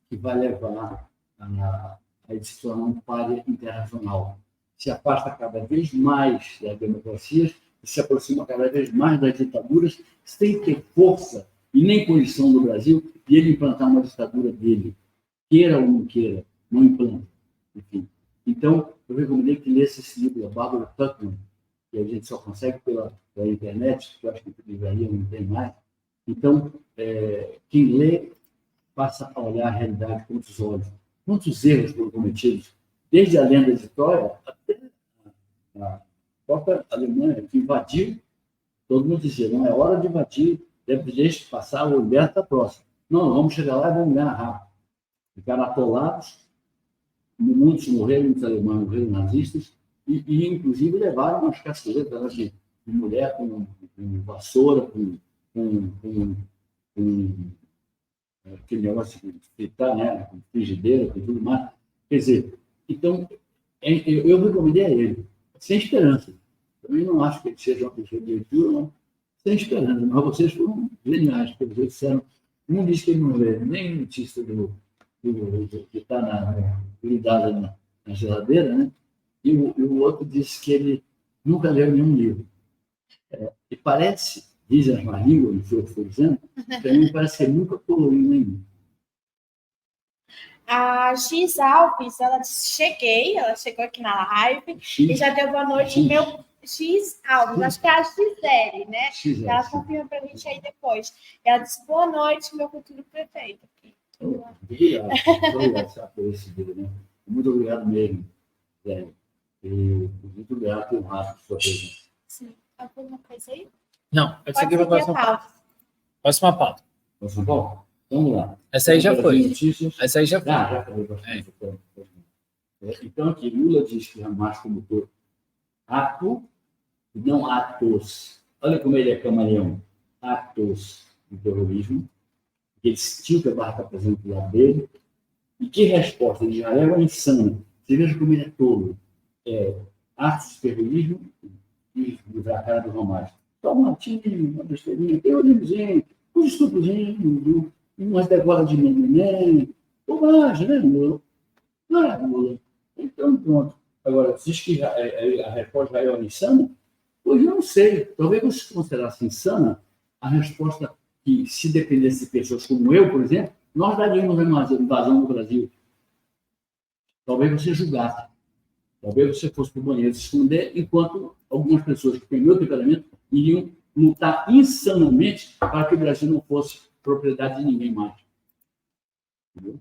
que vai levar a ele se tornar um pária internacional. Se afasta cada vez mais das democracias e se aproxima cada vez mais das ditaduras, sem ter força e nem posição no Brasil, e ele implantar uma ditadura dele. Queira ou não queira, não implanta. Enfim. Então, eu recomendei que lesse esse livro da Barbara Tuchman, que a gente só consegue pela internet, que eu acho que a livraria não tem mais. Então, quem lê passa a olhar a realidade com outros olhos. Quantos erros foram cometidos, desde a lenda de Troia até a própria Alemanha, que invadiu. Todo mundo dizia, não é hora de invadir, deixe passar o Humberto da próxima. Não, vamos chegar lá e vamos ganhar rápido. Ficaram atolados, muitos morreram, muitos alemães morreram nazistas, e inclusive levaram umas caçuletas de mulher com vassoura, com aquele negócio de fritar, né? Com frigideira, com tudo mais. Quer dizer, então, eu recomendei a ele, sem esperança. Também não acho que ele seja uma pessoa de leitura, não. Sem esperança, mas vocês foram geniais, porque vocês disseram, um diz que ele não lê nem notícia que está grudada na geladeira, né? E o outro disse que ele nunca leu nenhum livro. E parece, dizem as más línguas, não sei o que estou dizendo, também parece que ele nunca coloriu nenhum. A X Alves, ela disse, ela chegou aqui na live e já deu boa noite, meu X Alves, acho que é a XL, né? Ela confirma para a gente aí depois. Ela disse, boa noite, meu futuro prefeito. Muito obrigado mesmo, Zé. Muito obrigado pelo rato de sua presença. Sim. Alguma coisa aí? Não, essa aqui vai passar uma pauta. Próxima pauta. Próxima pauta? Vamos lá. Essa aí já foi. Essa aí já foi. Já falei bastante. Então, aqui, Lula diz que Hamas cometeu ato, não atos. Olha como ele é camaleão. Atos de terrorismo. Ele sentiu que a barra está presente do lado dele. E que resposta de Israel é insana. Você veja como ele é tolo. Atos de terrorismo e livrar a cara do Hamas. Só um latinho, uma besteirinha, terrorismozinho, um estuprozinho, umas degolas de neném, bobagem, né, Lula? Não é, Lula. Então, pronto. Agora, diz que a resposta de Israel é insana? Pois eu não sei. Talvez você considerasse insana a resposta que, se dependesse de pessoas como eu, por exemplo, nós daríamos uma invasão no Brasil. Talvez você julgasse. Talvez você fosse para o banheiro se esconder, enquanto algumas pessoas que têm meu temperamento iriam lutar insanamente para que o Brasil não fosse propriedade de ninguém mais. Entendeu?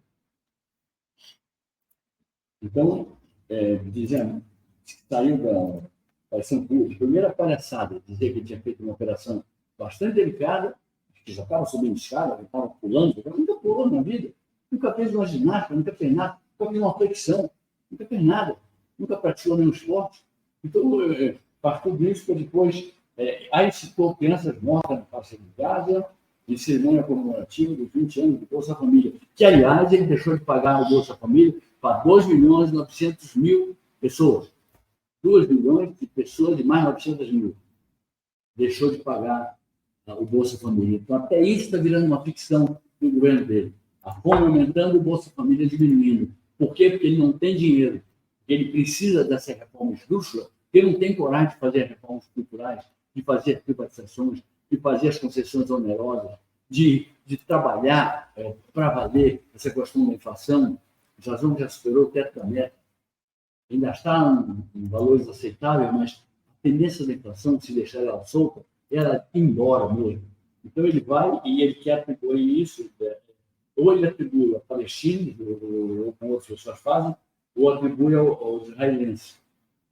Então, dizendo que saiu da operação pública, primeira palhaçada, dizer que tinha feito uma operação bastante delicada, que já estava subindo escada, já estava pulando, nunca pulou na vida, nunca fez uma ginástica, nunca fez nada, nunca fez uma flexão, nunca fez nada, nunca praticou nenhum esporte. Então, partiu disso para depois, aí citou crianças mortas na faixa de Gaza, em cerimônia comemorativa dos 20 anos do Bolsa Família, que, aliás, ele deixou de pagar o Bolsa Família para 2.900.000 pessoas. 2 milhões de pessoas e mais 900.000. Deixou de pagar o Bolsa Família. Então, até isso está virando uma ficção do governo dele. A fome aumentando, o Bolsa Família diminuindo. Por quê? Porque ele não tem dinheiro. Ele precisa dessa reforma esdrúxula, ele não tem coragem de fazer reformas culturais, de fazer privatizações, de fazer as concessões onerosas, de trabalhar para valer essa questão da inflação. A inflação já superou o teto da meta. Ainda está em valores aceitáveis, mas a tendência da inflação, se deixar ela solta, ela ir embora mesmo. Então, ele vai e ele quer atribuir isso, ou ele atribui a palestinos, ou como outras pessoas fazem, ou atribui aos israelenses,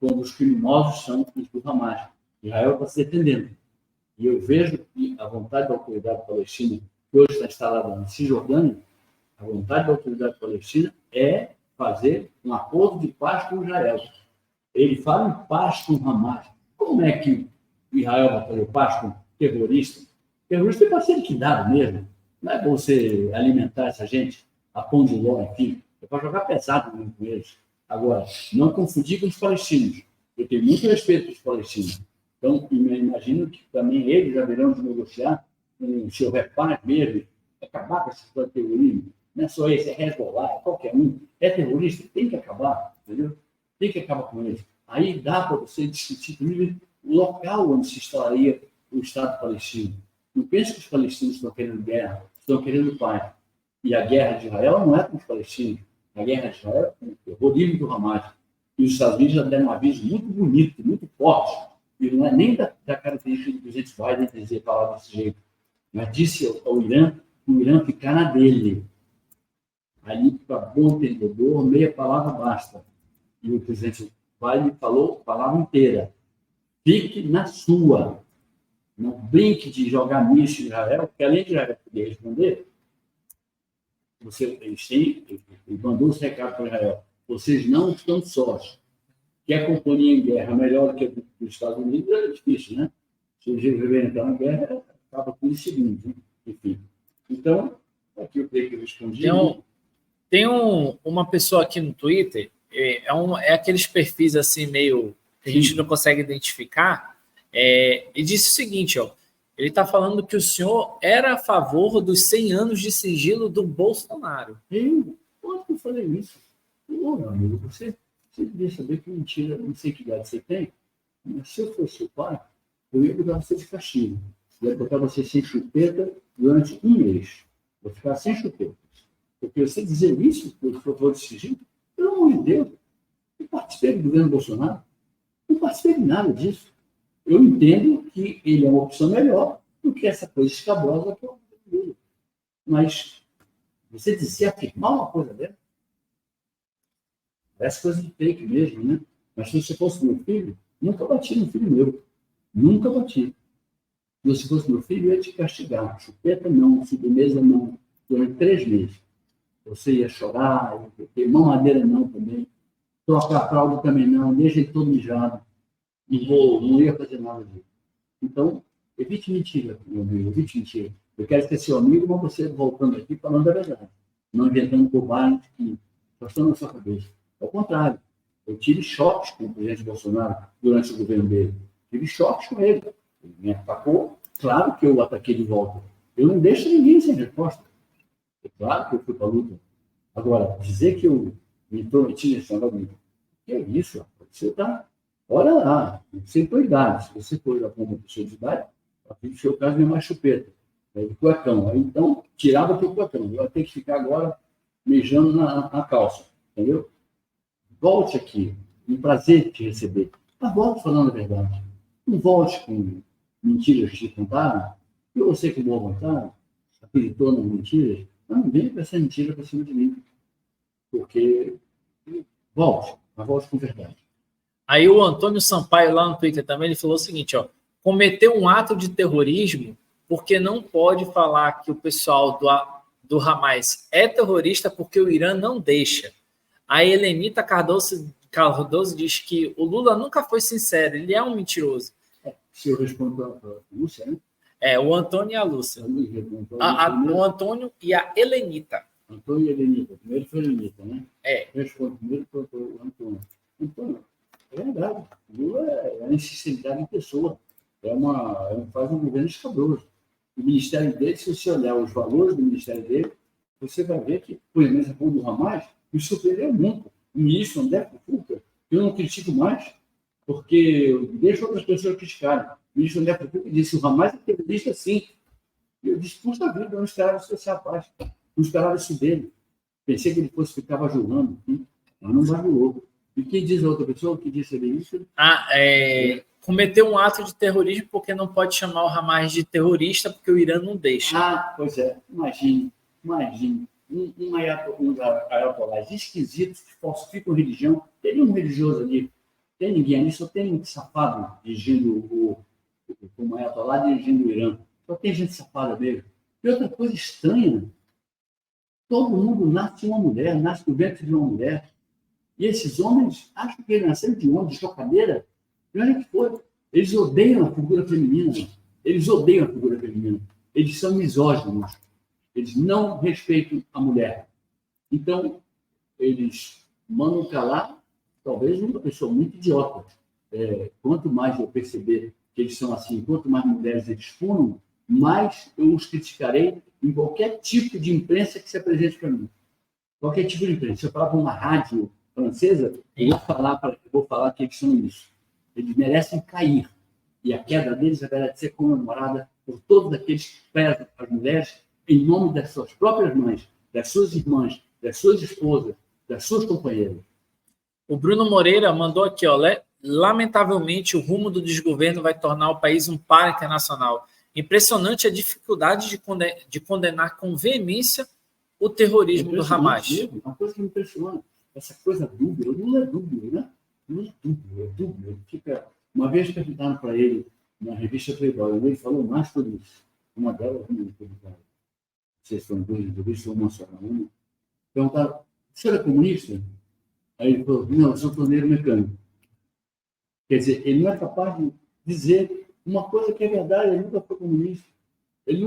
quando os criminosos são os do Hamas. Israel está se defendendo. E eu vejo que a vontade da autoridade palestina, que hoje está instalada na Cisjordânia, a vontade da autoridade palestina é fazer um acordo de paz com Israel. Ele fala em paz com o Hamas. Como é que Israel vai fazer paz com terrorista? Terrorista é para ser liquidado mesmo. Não é para você alimentar essa gente a pão de ló aqui. É para jogar pesado mesmo com eles. Agora, não confundir com os palestinos. Eu tenho muito respeito pelos palestinos. Então, eu imagino que também eles já virão de negociar, se houver paz mesmo, acabar com essa história de terrorismo. Não é só esse, é Hezbollah, é qualquer um. É terrorista, tem que acabar, entendeu? Tem que acabar com eles. Aí dá para você discutir também o local onde se instalaria o Estado palestino. Não pense que os palestinos estão querendo guerra, estão querendo paz. E a guerra de Israel não é com os palestinos. A guerra de Israel é com o terrorismo do Hamas. E os Estados Unidos já deram um aviso muito bonito, muito forte. E não é nem da característica do presidente Biden dizer falar desse jeito. Mas disse ao Irã, o Irã ficar na dele. Ali, para bom entendedor, meia palavra basta. E o presidente Biden falou a palavra inteira. Fique na sua. Não brinque de jogar míssil em Israel, porque além de Israel poder responder, ele mandou esse recado para Israel. Vocês não estão sós. Que a companhia em guerra melhor do que os Estados Unidos é difícil, né? Se eles resolverem entrar na guerra, acaba com os segundos, né? Enfim. Então, aqui eu creio que eu respondi. Tem uma pessoa aqui no Twitter, é aqueles perfis assim meio que a gente não consegue identificar, e disse o seguinte, ó, ele está falando que o senhor era a favor dos 100 anos de sigilo do Bolsonaro. Quando eu falei isso? Meu amigo, você devia saber que mentira, não sei que idade você tem, mas se eu fosse seu pai, eu ia botar você de castigo. Eu ia botar você sem chupeta durante um mês. Vou ficar sem chupeta. Porque você dizer isso, que eu favor de sigilo, pelo amor de Deus, eu participei do governo Bolsonaro, não participei de nada disso. Eu entendo que ele é uma opção melhor do que essa coisa escabrosa que eu governo. Mas você dizer, afirmar uma coisa dessa, parece coisa de fake mesmo, né? Mas se você fosse meu filho, nunca bati no filho meu. Nunca bati. Se fosse meu filho, eu ia te castigar. Chupeta não, sobremesa não. Durante 3 meses. Você ia chorar, mamadeira não também. Trocar a fralda também não. Deixa ele todo mijado. Não ia fazer nada disso. Então, evite mentira, meu amigo. Evite mentira. Eu quero ser seu amigo, mas você voltando aqui falando a verdade. Não inventando bobagens que estão na sua cabeça. Ao contrário, eu tive choques com o presidente Bolsonaro durante o governo dele. Tive choques com ele. Ele me atacou, claro que eu ataquei de volta. Eu não deixo ninguém sem resposta. É claro que eu fui para a luta. Agora, dizer que eu me intrometi nesse negócio, que é isso? Você está, olha lá, sem tua idade. Se você for já com uma pessoa de idade, no seu caso, não é mais chupeta. É o cuecão. Aí, então, tirava o teu cuecão. Eu ia ter que ficar agora mijando na calça. Entendeu? Volte aqui. Um prazer te receber. Mas volte falando a verdade. Não volte com mentiras que te contaram. E você que boa vontade, acreditou nas mentiras, mas não venha com essa mentira para cima de mim. Porque volte, mas volte com verdade. Aí o Antônio Sampaio, lá no Twitter também, ele falou o seguinte, ó, cometeu um ato de terrorismo porque não pode falar que o pessoal do Hamas é terrorista porque o Irã não deixa. A Helenita Cardoso diz que o Lula nunca foi sincero, ele é um mentiroso. Se eu respondo para a Lúcia, né? O Antônio e a Lúcia. O Antônio e a Helenita. Antônio e a Helenita. Primeiro foi a Helenita, né? Respondo primeiro para o Antônio. Antônio, é verdade. O Lula é a insinceridade em pessoa. Faz um governo escabroso. O ministério dele, se você olhar os valores do ministério dele, você vai ver que, por exemplo, essa coisa do Hamas, me surpreendeu muito. O ministro André Fufuca, eu não critico mais, porque deixa outras pessoas criticarem. O ministro André Fufuca disse: o Hamas é terrorista, sim. E eu disse: puxa vida, eu não esperava isso ser rapaz. Não esperava isso dele. Pensei que ele fosse ficar bajulando, mas não bajulou. E quem diz a outra pessoa? O que disse ele isso? Cometeu um ato de terrorismo porque não pode chamar o Hamas de terrorista porque o Irã não deixa. Pois é. Imagine. Um ayatolás esquisitos que falsificam religião. Tem nenhum religioso ali. Tem ninguém ali. Só tem um safado dirigindo como ayatolá dirigindo o Irã. Só tem gente safada mesmo. E outra coisa estranha. Todo mundo nasce de uma mulher, nasce do ventre de uma mulher. E esses homens acham que eles nasceram de onde? De chocadeira? E olha que foi. Eles odeiam a figura feminina. Eles são misóginos. Eles não respeitam a mulher. Então, eles mandam calar, talvez, uma pessoa muito idiota. Quanto mais eu perceber que eles são assim, quanto mais mulheres eles punam, mais eu os criticarei em qualquer tipo de imprensa que se apresente para mim. Qualquer tipo de imprensa. Se eu falar para uma rádio francesa, eu vou falar que eles são isso. Eles merecem cair. E a queda deles merece ser comemorada por todos aqueles que prezam as mulheres em nome das suas próprias mães, das suas irmãs, das suas esposas, das suas companheiras. O Bruno Moreira mandou aqui, lamentavelmente o rumo do desgoverno vai tornar o país um par internacional. Impressionante a dificuldade de condenar com veemência o terrorismo do Hamas. Mesmo, uma coisa que me impressiona, essa coisa dúbia, não é dúbia, né? Não é dúbia. Uma vez perguntaram para ele, na revista Playboy, ele falou mais sobre isso. Uma delas, não sei se são duas entrevistas ou uma só. Perguntaram: você era comunista? Aí ele falou: não, eu sou torneiro mecânico. Quer dizer, ele não é capaz de dizer uma coisa que é verdade. Ele nunca foi comunista. Ele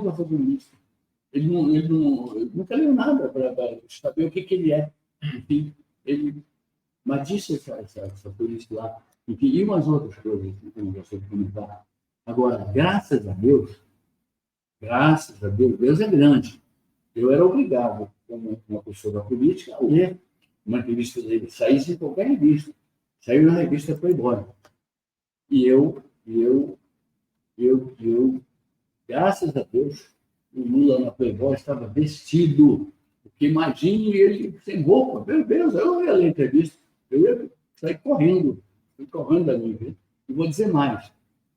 nunca leu nada para saber o que ele é. Enfim, mas disse essa polícia lá. Enfim, e umas outras coisas que eu não gostaria de comentar. Agora, graças a Deus, Deus é grande. Eu era obrigado, como uma pessoa da política, a ler uma entrevista dele. Saísse em qualquer revista. Saiu na revista Playboy. E eu, graças a Deus, o Lula na Playboy estava vestido. Porque imagine ele sem roupa. Meu Deus, eu não ia ler a entrevista. Eu ia sair correndo. Fui correndo dali. E vou dizer mais.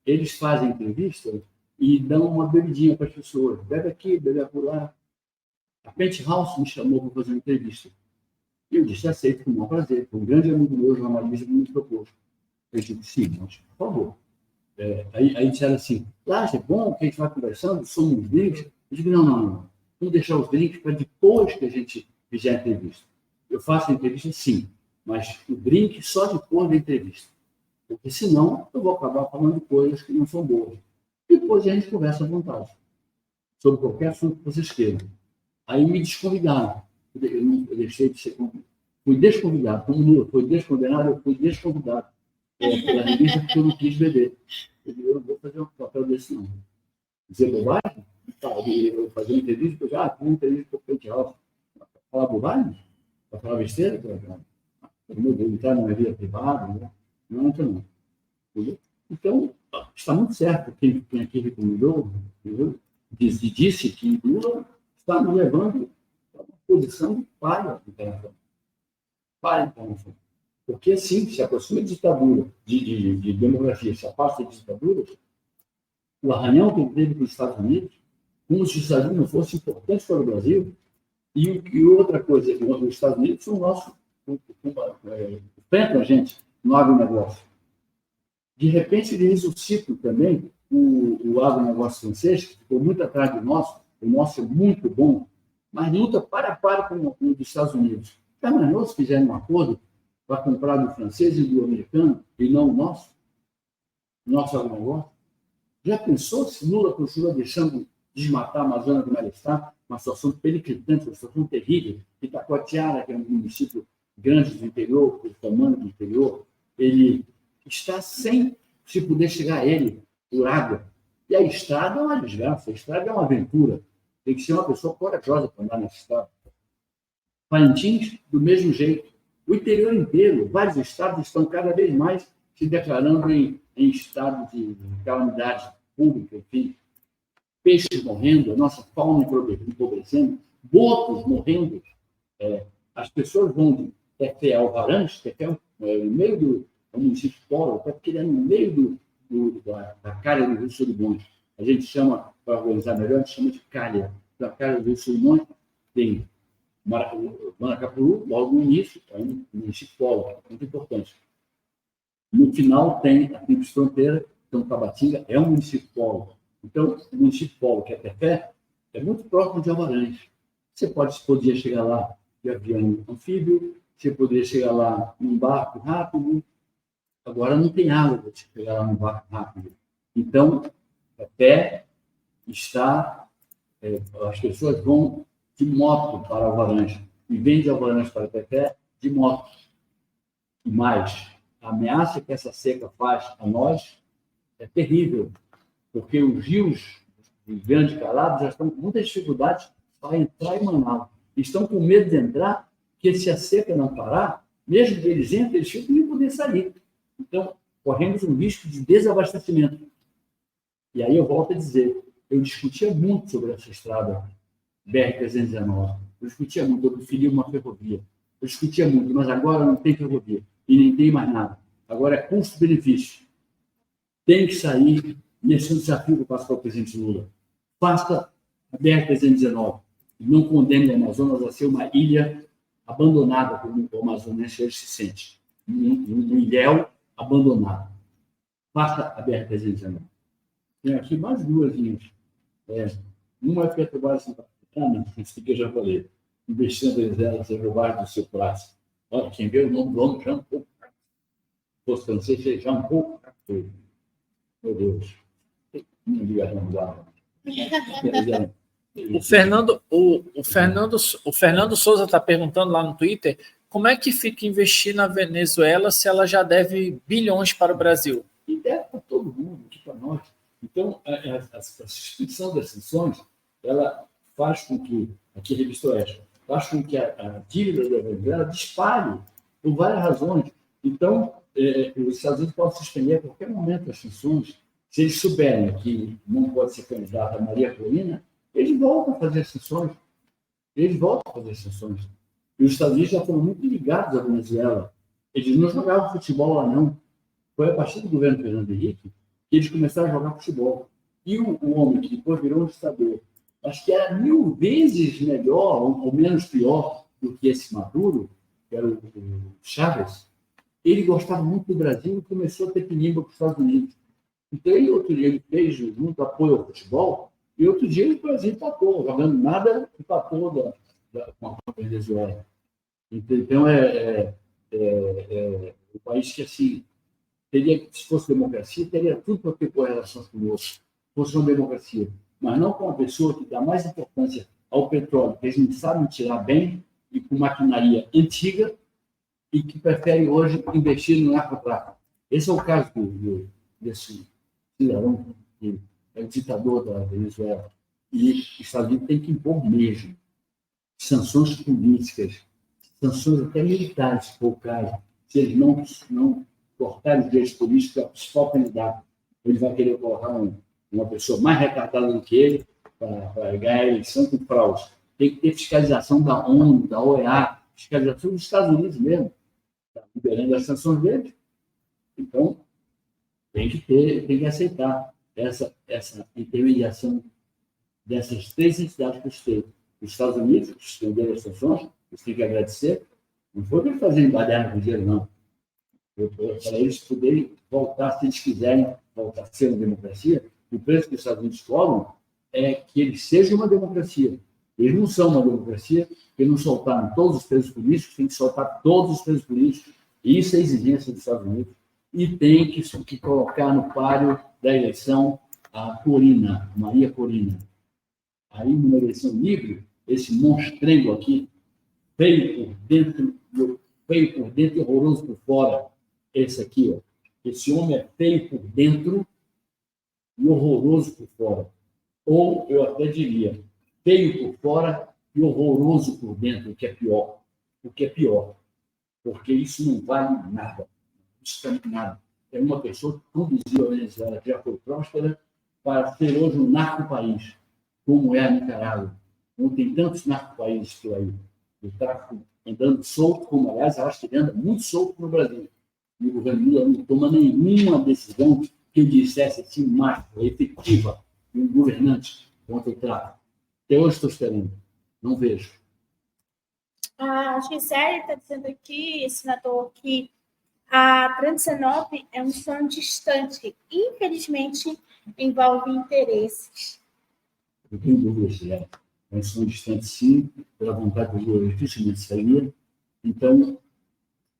Eles fazem entrevista e dão uma bebidinha para as pessoas. Bebe aqui, bebe acolá. A Penthouse me chamou para fazer uma entrevista. E eu disse: aceito com o maior prazer. Um grande amigo meu, jornalista, que me propôs. Eu disse: sim, mas, por favor. Aí disseram assim: é bom que a gente vai conversando, somos drinks. Eu digo: não. Vamos deixar os drinks para depois que a gente fizer a entrevista. Eu faço a entrevista, sim, mas o drink só depois da entrevista. Porque senão eu vou acabar falando de coisas que não são boas. Depois a gente conversa à vontade. Sobre qualquer assunto que vocês queiram. Aí me desconvidaram. Eu deixei de ser. Fui desconvidado. Como Lula foi descondenado, eu fui desconvidado pela revista porque eu não quis beber. Eu não vou fazer um papel desse, não. Dizer bobagem? Eu fazer uma entrevista, fiz uma entrevista com o Penthouse. Para falar bobagem? Para falar besteira? Meu Deus, entrar na minha vida privada? Né? Não. Então, está muito certo quem aqui recomendou, disse que Lula está me levando a uma posição de palha internacional. Porque, assim, se aproxima de ditadura, de democracia, se afasta de ditadura, o arranhão que ele teve com os Estados Unidos, como se os Estados Unidos não fossem importantes para o Brasil, e outra coisa, os Estados Unidos são nossos, frente a gente no agronegócio. De repente, ele ressuscita também o agronegócio francês, que ficou muito atrás do nosso. O nosso é muito bom, mas luta para a com o dos Estados Unidos. Então, se fizerem um acordo para comprar do francês e do americano, e não o nosso agronegócio. Já pensou se Lula continua deixando desmatar a Amazônia como ela está? Uma situação periclitante, uma situação terrível. Itacoatiara, que é um município grande do interior, do tamanho do interior, ele está sem se poder chegar a ele por água. E a estrada é uma desgraça, a estrada é uma aventura. Tem que ser uma pessoa corajosa para andar nessa estrada. Parintins, do mesmo jeito. O interior inteiro, vários estados estão cada vez mais se declarando em estado de calamidade pública, enfim. Peixes morrendo, a nossa fauna empobrecendo, botos morrendo. As pessoas vão de Tefé ao Varanche, Tefé no meio do município de Polo, porque ele é no meio da calha do Rio Solimões. A gente chama, para organizar melhor, a gente chama de calha. Da calha do Rio Solimões tem Maracapuru, logo no início, é um município Polo, muito importante. No final tem a Tríplice Fronteira, então Tabatinga é um município Polo. Então, o município Polo, que é Tefé, é muito próximo de Alvaranche. Você podia chegar lá de avião anfíbio, você poderia chegar lá num barco rápido. Agora não tem água para você chegar lá num barco rápido. Então, Tefé está... as pessoas vão de moto para Alvaranche e vêm de Alvaranche para Tefé de moto. E mais, a ameaça que essa seca faz a nós é terrível, porque os rios de Grande Calado já estão com muitas dificuldades para entrar em Manaus. Estão com medo de entrar, porque se a seca não parar, mesmo que eles entrem, eles ficam sem poder sair. Então, corremos um risco de desabastecimento. E aí eu volto a dizer, eu discutia muito sobre essa estrada BR-319. Eu discutia muito, eu preferia uma ferrovia. Eu discutia muito, mas agora não tem ferrovia. E nem tem mais nada. Agora é custo-benefício. Tem que sair, e esse é um desafio que eu passo para o presidente Lula. Faça a BR-319. E não condene o Amazonas a ser uma ilha abandonada, como o amazonense hoje se sente. Um ilhéu abandonado. Faça a BR-319. Tem aqui mais duas linhas. Uma é Petrobras Santa Catarina, isso que eu já falei, investindo em elas em lugar do seu prazo. Olha, quem vê o nome do homem já um pouco. Se fosse francês, já um pouco. Meu Deus. Não diga não. O Fernando Souza está perguntando lá no Twitter como é que fica investir na Venezuela se ela já deve bilhões para o Brasil? E deve para todo mundo, aqui para nós. Então, a suspensão das sanções, ela faz com que, aqui a Revista Oeste, faz com que a dívida da Venezuela dispare por várias razões. Então, os Estados Unidos podem suspender a qualquer momento as sanções. Se eles souberem que não pode ser candidato a Maria Corina, eles voltam a fazer sanções. Eles voltam a fazer sanções. E os Estados Unidos já foram muito ligados à Venezuela. Eles não jogavam futebol lá, não. Foi a partir do governo Fernando Henrique que eles começaram a jogar futebol. E o homem que depois virou um ditador, acho que era 1000 vezes melhor ou menos pior do que esse Maduro, que era o Chávez, ele gostava muito do Brasil e começou a ter pinimba para os Estados Unidos. Então, outro dia ele fez muito apoio ao futebol, e outro dia o Brasil empatou, jogando nada, empatou com a Venezuela. Então, o país que, assim, teria, se fosse democracia, teria tudo para ter correlações conosco, se fosse uma democracia. Mas não com uma pessoa que dá mais importância ao petróleo, que eles não sabem tirar bem, e com maquinaria antiga, e que prefere hoje investir no narcotráfico. Esse é o caso desse cidadão que é o ditador da Venezuela. E os Estados Unidos têm que impor mesmo sanções políticas, sanções até militares, se for o caso. Se eles não cortarem os direitos políticos, é o principal candidato. Ele vai querer colocar uma pessoa mais retardada do que ele para ganhar a eleição com fraude. Tem que ter fiscalização da ONU, da OEA, fiscalização dos Estados Unidos mesmo, liberando as sanções deles. Então, tem que aceitar essa intermediação dessas três entidades que eu citei. Os Estados Unidos, que suspenderam as sanções, eles têm que agradecer. Não foi para eles fazerem baderna com dinheiro, não. Para eles poderem voltar, se eles quiserem voltar a ser uma democracia, o preço que os Estados Unidos cobram é que eles sejam uma democracia. Eles não são uma democracia, porque não soltaram todos os presos políticos, tem que soltar todos os presos políticos. Isso é a exigência dos Estados Unidos. E tem que colocar no páreo da eleição a Corina, Maria Corina. Aí, numa eleição livre, esse monstrengo aqui, feio por dentro e horroroso por fora, esse aqui, ó. Esse homem é feio por dentro e horroroso por fora. Ou, eu até diria, feio por fora e horroroso por dentro, que é pior. o que é pior, porque isso não vale nada. Isso não vale nada. É uma pessoa que conduziu a Venezuela, que já foi próspera, para ser hoje um narco-país, como é a Nicarágua. Não tem tantos narco-países por aí. O tráfico andando solto, como, aliás, eu acho que ele anda muito solto no Brasil. E o governo Lula não toma nenhuma decisão que eu dissesse assim, mágica, efetiva, de um governante contra o tráfico. Até hoje estou esperando. Não vejo. A Gisele está dizendo aqui, senador, que a Transanop é um sonho distante. Infelizmente, envolve interesses. Eu tenho dúvidas, é um sonho distante, sim, pela vontade do Lula, dificilmente sairia. Então,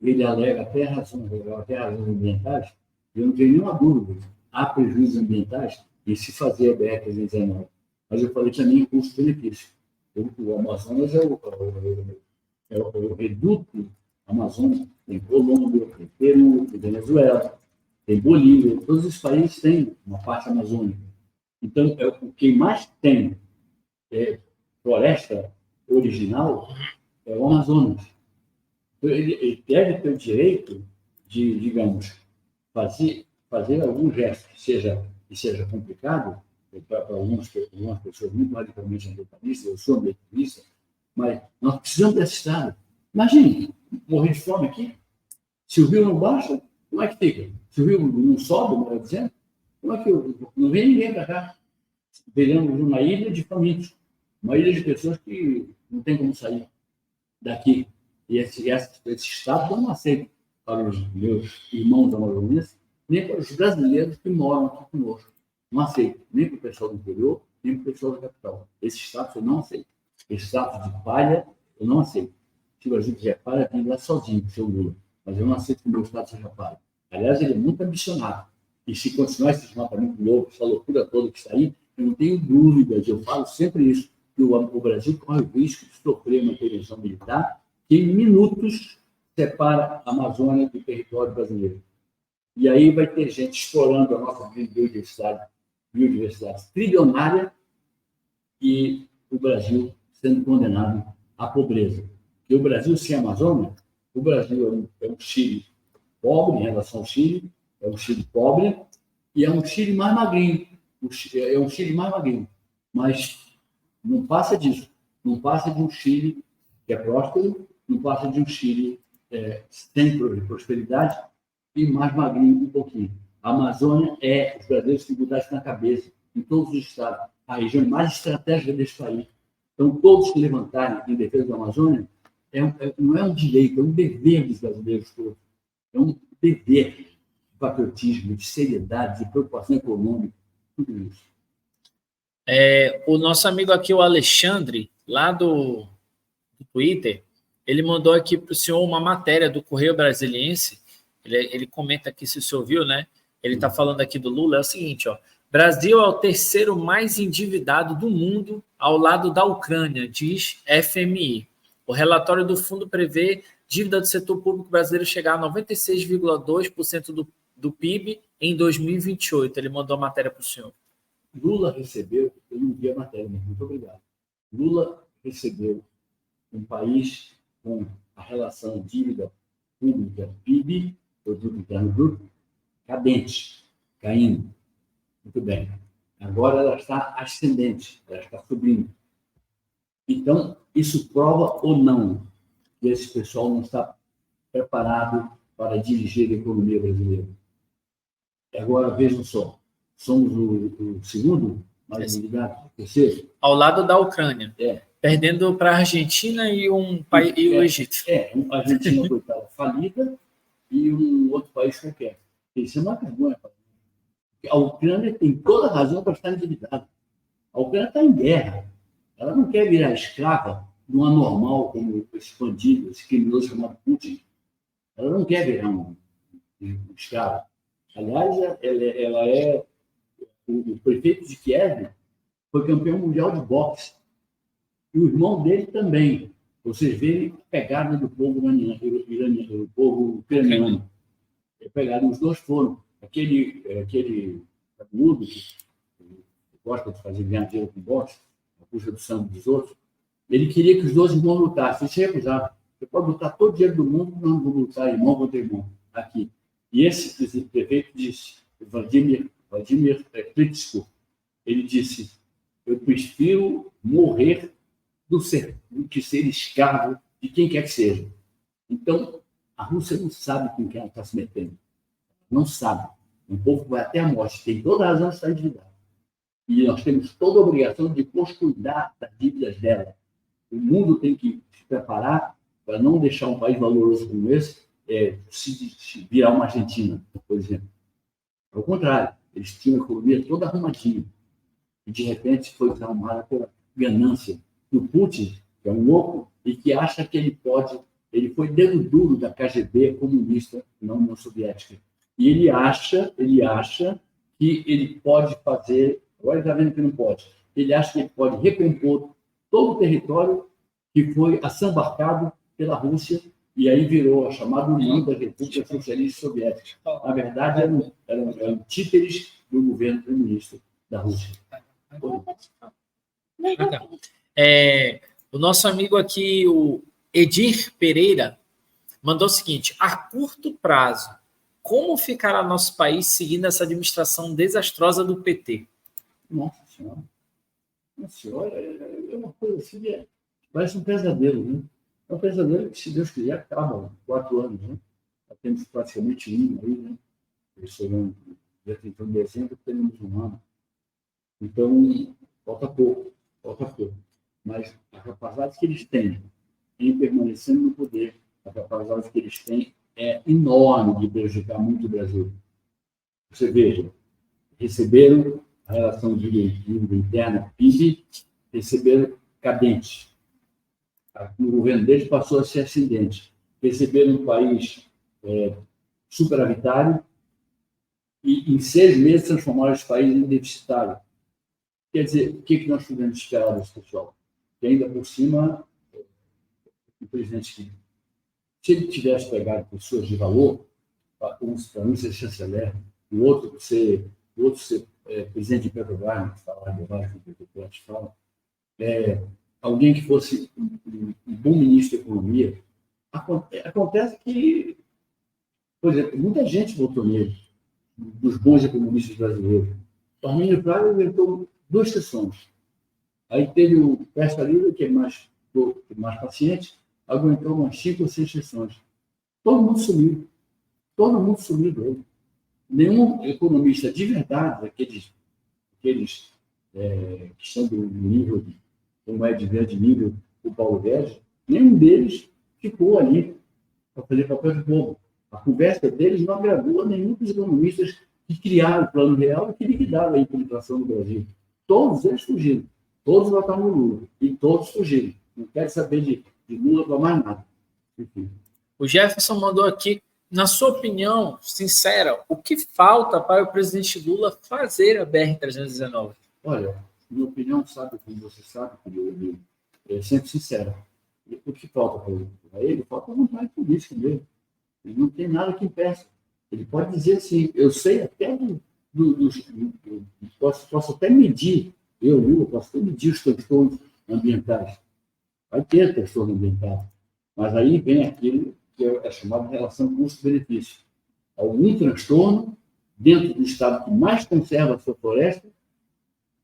ele alega até razões ambientais, e eu não tenho nenhuma dúvida. Há prejuízos ambientais em se fazer a BR-319. Mas eu falei também em custo-benefício. O Amazonas é o reduto amazônico. Tem Colômbia, tem Peru, tem Venezuela, tem Bolívia. Todos os países têm uma parte amazônica. Então, o que mais tem floresta original é o Amazonas. Ele deve ter o direito de, digamos, fazer algum gesto que seja complicado para algumas pessoas muito radicalmente ambientalistas. Eu sou ambientalista, mas nós precisamos dessa estrada. Imagine, morrer de fome aqui. Se o rio não baixa, como é que fica? Se o rio não sobe, melhor dizendo, como é que não vem ninguém para cá? Viramos uma ilha de famintos, uma ilha de pessoas que não tem como sair daqui. E esse Estado não aceita para os meus irmãos amazonenses, nem para os brasileiros que moram aqui conosco. Não aceita, nem para o pessoal do interior, nem para o pessoal da capital. Esse status eu não aceito. Esse status de palha eu não aceito. Se o Brasil quiser palha, tem que ir lá sozinho, seu Lula. Mas eu não aceito que o meu Estado seja palha. Aliás, ele é muito ambicionado. E se continuar esse desmatamento louco, essa loucura toda que está aí, eu não tenho dúvidas, eu falo sempre isso, que o Brasil corre o risco de sofrer uma intervenção militar que em minutos separa a Amazônia do território brasileiro. E aí vai ter gente explorando a nossa biodiversidade trilionária e o Brasil sendo condenado à pobreza. Porque o Brasil sem a Amazônia, o Brasil é um Chile pobre em relação ao Chile, é um Chile pobre e é um Chile mais magrinho. É um Chile mais magrinho. Mas não passa disso. Não passa de um Chile que é próspero, não passa de um Chile sem prosperidade e mais magrinho um pouquinho. A Amazônia os brasileiros têm que botar isso na cabeça, em todos os estados, a região mais estratégica desse país. Então, todos que levantarem em defesa da Amazônia, não é um direito, é um dever dos brasileiros todos. É um dever de patriotismo, de seriedade, de preocupação econômica, tudo isso. O nosso amigo aqui, o Alexandre, lá do Twitter, ele mandou aqui para o senhor uma matéria do Correio Brasiliense. Ele comenta aqui, se o senhor viu, né? Ele está falando aqui do Lula, é o seguinte, ó. Brasil é o terceiro mais endividado do mundo ao lado da Ucrânia, diz FMI. O relatório do fundo prevê dívida do setor público brasileiro chegar a 96,2% do PIB em 2028. Ele mandou a matéria para o senhor. Lula recebeu, eu não vi a matéria, mas muito obrigado. Lula recebeu um país com a relação dívida pública-PIB, Produto Interno Bruto, cadente, caindo. Muito bem. Agora ela está ascendente, ela está subindo. Então, isso prova ou não que esse pessoal não está preparado para dirigir a economia brasileira. Agora, vejam só, somos o segundo mais endividado, o terceiro? Ao lado da Ucrânia. Perdendo para a Argentina e o Egito. A Argentina, coitada, falida, e um outro país qualquer. Isso é uma vergonha. A Ucrânia tem toda a razão para estar endividada. A Ucrânia está em guerra. Ela não quer virar escrava de um anormal como esse bandido, esse criminoso chamado Putin. Ela não quer virar um escravo. Aliás, ela é... O prefeito de Kiev foi campeão mundial de boxe. E o irmão dele também. Vocês veem a pegada do povo iraniano, do povo ucraniano. A pegada, os dois foram. Aquele agudo que gosta de fazer ganhar dinheiro com boxe, a custa do sangue dos outros, ele queria que os dois irmãos lutassem. Ele se recusava. Você pode botar todo o dinheiro do mundo, não vou lutar irmão contra irmão aqui. E esse prefeito disse, Vladimir Klitschko, ele disse, eu prefiro morrer do que ser escravo de quem quer que seja. Então, a Rússia não sabe com quem ela está se metendo. Não sabe. Um povo vai até a morte. Tem toda a razão de estar endividado. E nós temos toda a obrigação de cuidar das dívidas dela. O mundo tem que se preparar para não deixar um país valoroso como esse se virar uma Argentina, por exemplo. Ao contrário, eles tinham a economia toda arrumadinha. E, de repente, foi desarrumada pela ganância do Putin, que é um louco, e que acha que ele pode... Ele foi dedo duro da KGB comunista na União Soviética. E ele acha que ele pode fazer... Agora ele está vendo que não pode. Ele acha que ele pode recompor todo o território que foi assambarcado pela Rússia e aí virou a chamada União das Repúblicas Socialistas Soviéticas. Na verdade, eram títeres do governo comunista da Rússia. O nosso amigo aqui, o Edir Pereira, mandou o seguinte: a curto prazo, como ficará nosso país seguindo essa administração desastrosa do PT? Nossa Senhora, é uma coisa assim, parece um pesadelo, né? É um pesadelo que, se Deus quiser, acaba 4 anos, né? Já temos praticamente um aí, né? Já tentando dezembro, temos um ano. Então, falta pouco. Mas a capacidade que eles têm em permanecendo no poder, a capacidade que eles têm é enorme de prejudicar muito o Brasil. Você veja, receberam a relação de dívida interna, PIB, receberam cadente. O governo deles passou a ser ascendente. Receberam um país superavitário e, em 6 meses, transformaram esse país em deficitário. Quer dizer, o que nós podemos esperar desse pessoal? Que ainda por cima, o presidente, se ele tivesse pegado pessoas de valor, para um ser chanceler, o outro ser presidente de Petrobras, alguém que fosse um bom ministro da Economia, acontece que, por exemplo, muita gente votou nele, dos bons economistas brasileiros. O Armínio Fraga inventou 2 sessões. Aí teve o Prespa Livre, que é mais paciente, aguentou umas 5 ou 6 sessões. Todo mundo sumiu dele. Nenhum economista de verdade, aqueles que estão do nível, como é de grande nível, o Paulo Guedes, nenhum deles ficou ali para fazer papel de bobo. A conversa deles não agradou a nenhum dos economistas que criaram o Plano Real e que liquidaram a inflação no Brasil. Todos eles fugiram. Todos votaram no Lula. E todos fugiram. Não quero saber de Lula para mais nada. Enfim. O Jefferson mandou aqui: na sua opinião sincera, o que falta para o presidente Lula fazer a BR-319? Olha, minha opinião, sabe, como você sabe, querido, é sempre sincera. O que falta para ele? Falta a vontade política dele. Ele não tem nada que impeça. Ele pode dizer assim, eu sei até posso até medir, Lula, posso até medir os transtornos ambientais. Vai ter transtorno ambiental. Mas aí vem aquilo que é chamado de relação custo-benefício. Algum transtorno dentro do estado que mais conserva a sua floresta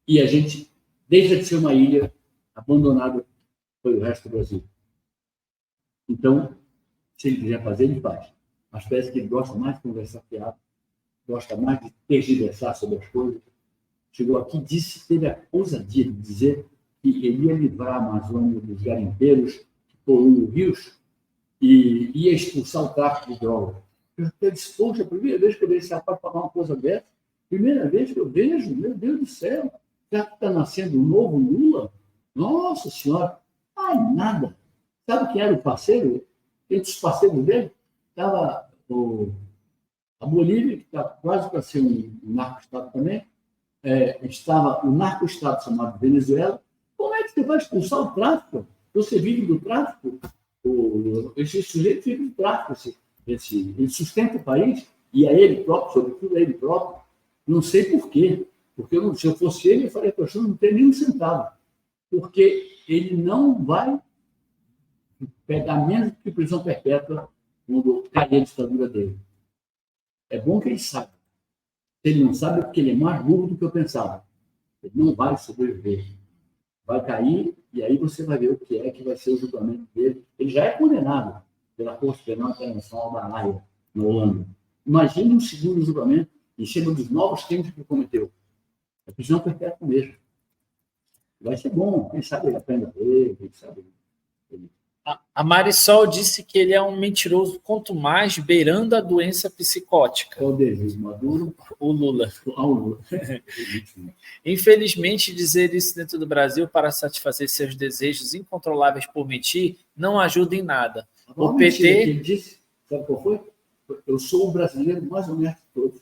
e a gente deixa de ser uma ilha abandonada pelo resto do Brasil. Então, se ele quiser fazer, ele faz. Mas parece que ele gosta mais de conversar fiado, gosta mais de tergiversar sobre as coisas. Chegou aqui, teve a ousadia de dizer que ele ia livrar a Amazônia dos garimpeiros que poluem os rios e ia expulsar o tráfico de drogas. Eu disse, poxa, a primeira vez que eu vejo esse rapaz falar uma coisa dessa, primeira vez que eu vejo, meu Deus do céu, já que está nascendo um novo Lula? Nossa Senhora, nada. Sabe quem era o parceiro? Entre os parceiros dele, estava a Bolívia, que está quase para ser um narco-estado também, estava o narco-estado chamado Venezuela. Como é que você vai expulsar o tráfico? Você vive do tráfico? Esse sujeito vive do tráfico. Ele sustenta o país e a ele próprio, sobretudo a ele próprio. Não sei por quê. Porque se eu fosse ele, eu faria questão de não ter nem um centavo. Porque ele não vai pegar menos que prisão perpétua quando cair a ditadura dele. É bom que ele saiba. Se ele não sabe, é porque ele é mais burro do que eu pensava. Ele não vai sobreviver. Vai cair, e aí você vai ver o que é que vai ser o julgamento dele. Ele já é condenado pela Corte Penal Internacional da Haia, na Holanda. Imagine um segundo julgamento em cima dos novos crimes que cometeu. É prisão perpétua mesmo. Vai ser bom. Quem sabe ele aprenda a ler, quem sabe ele... A Marisol disse que ele é um mentiroso, quanto mais beirando a doença psicótica. Qual deles? Maduro? O Lula. Ah, o Lula. Infelizmente, dizer isso dentro do Brasil para satisfazer seus desejos incontroláveis por mentir não ajuda em nada. O PT... Ele disse, sabe qual foi? Eu sou o brasileiro mais honesto de todos.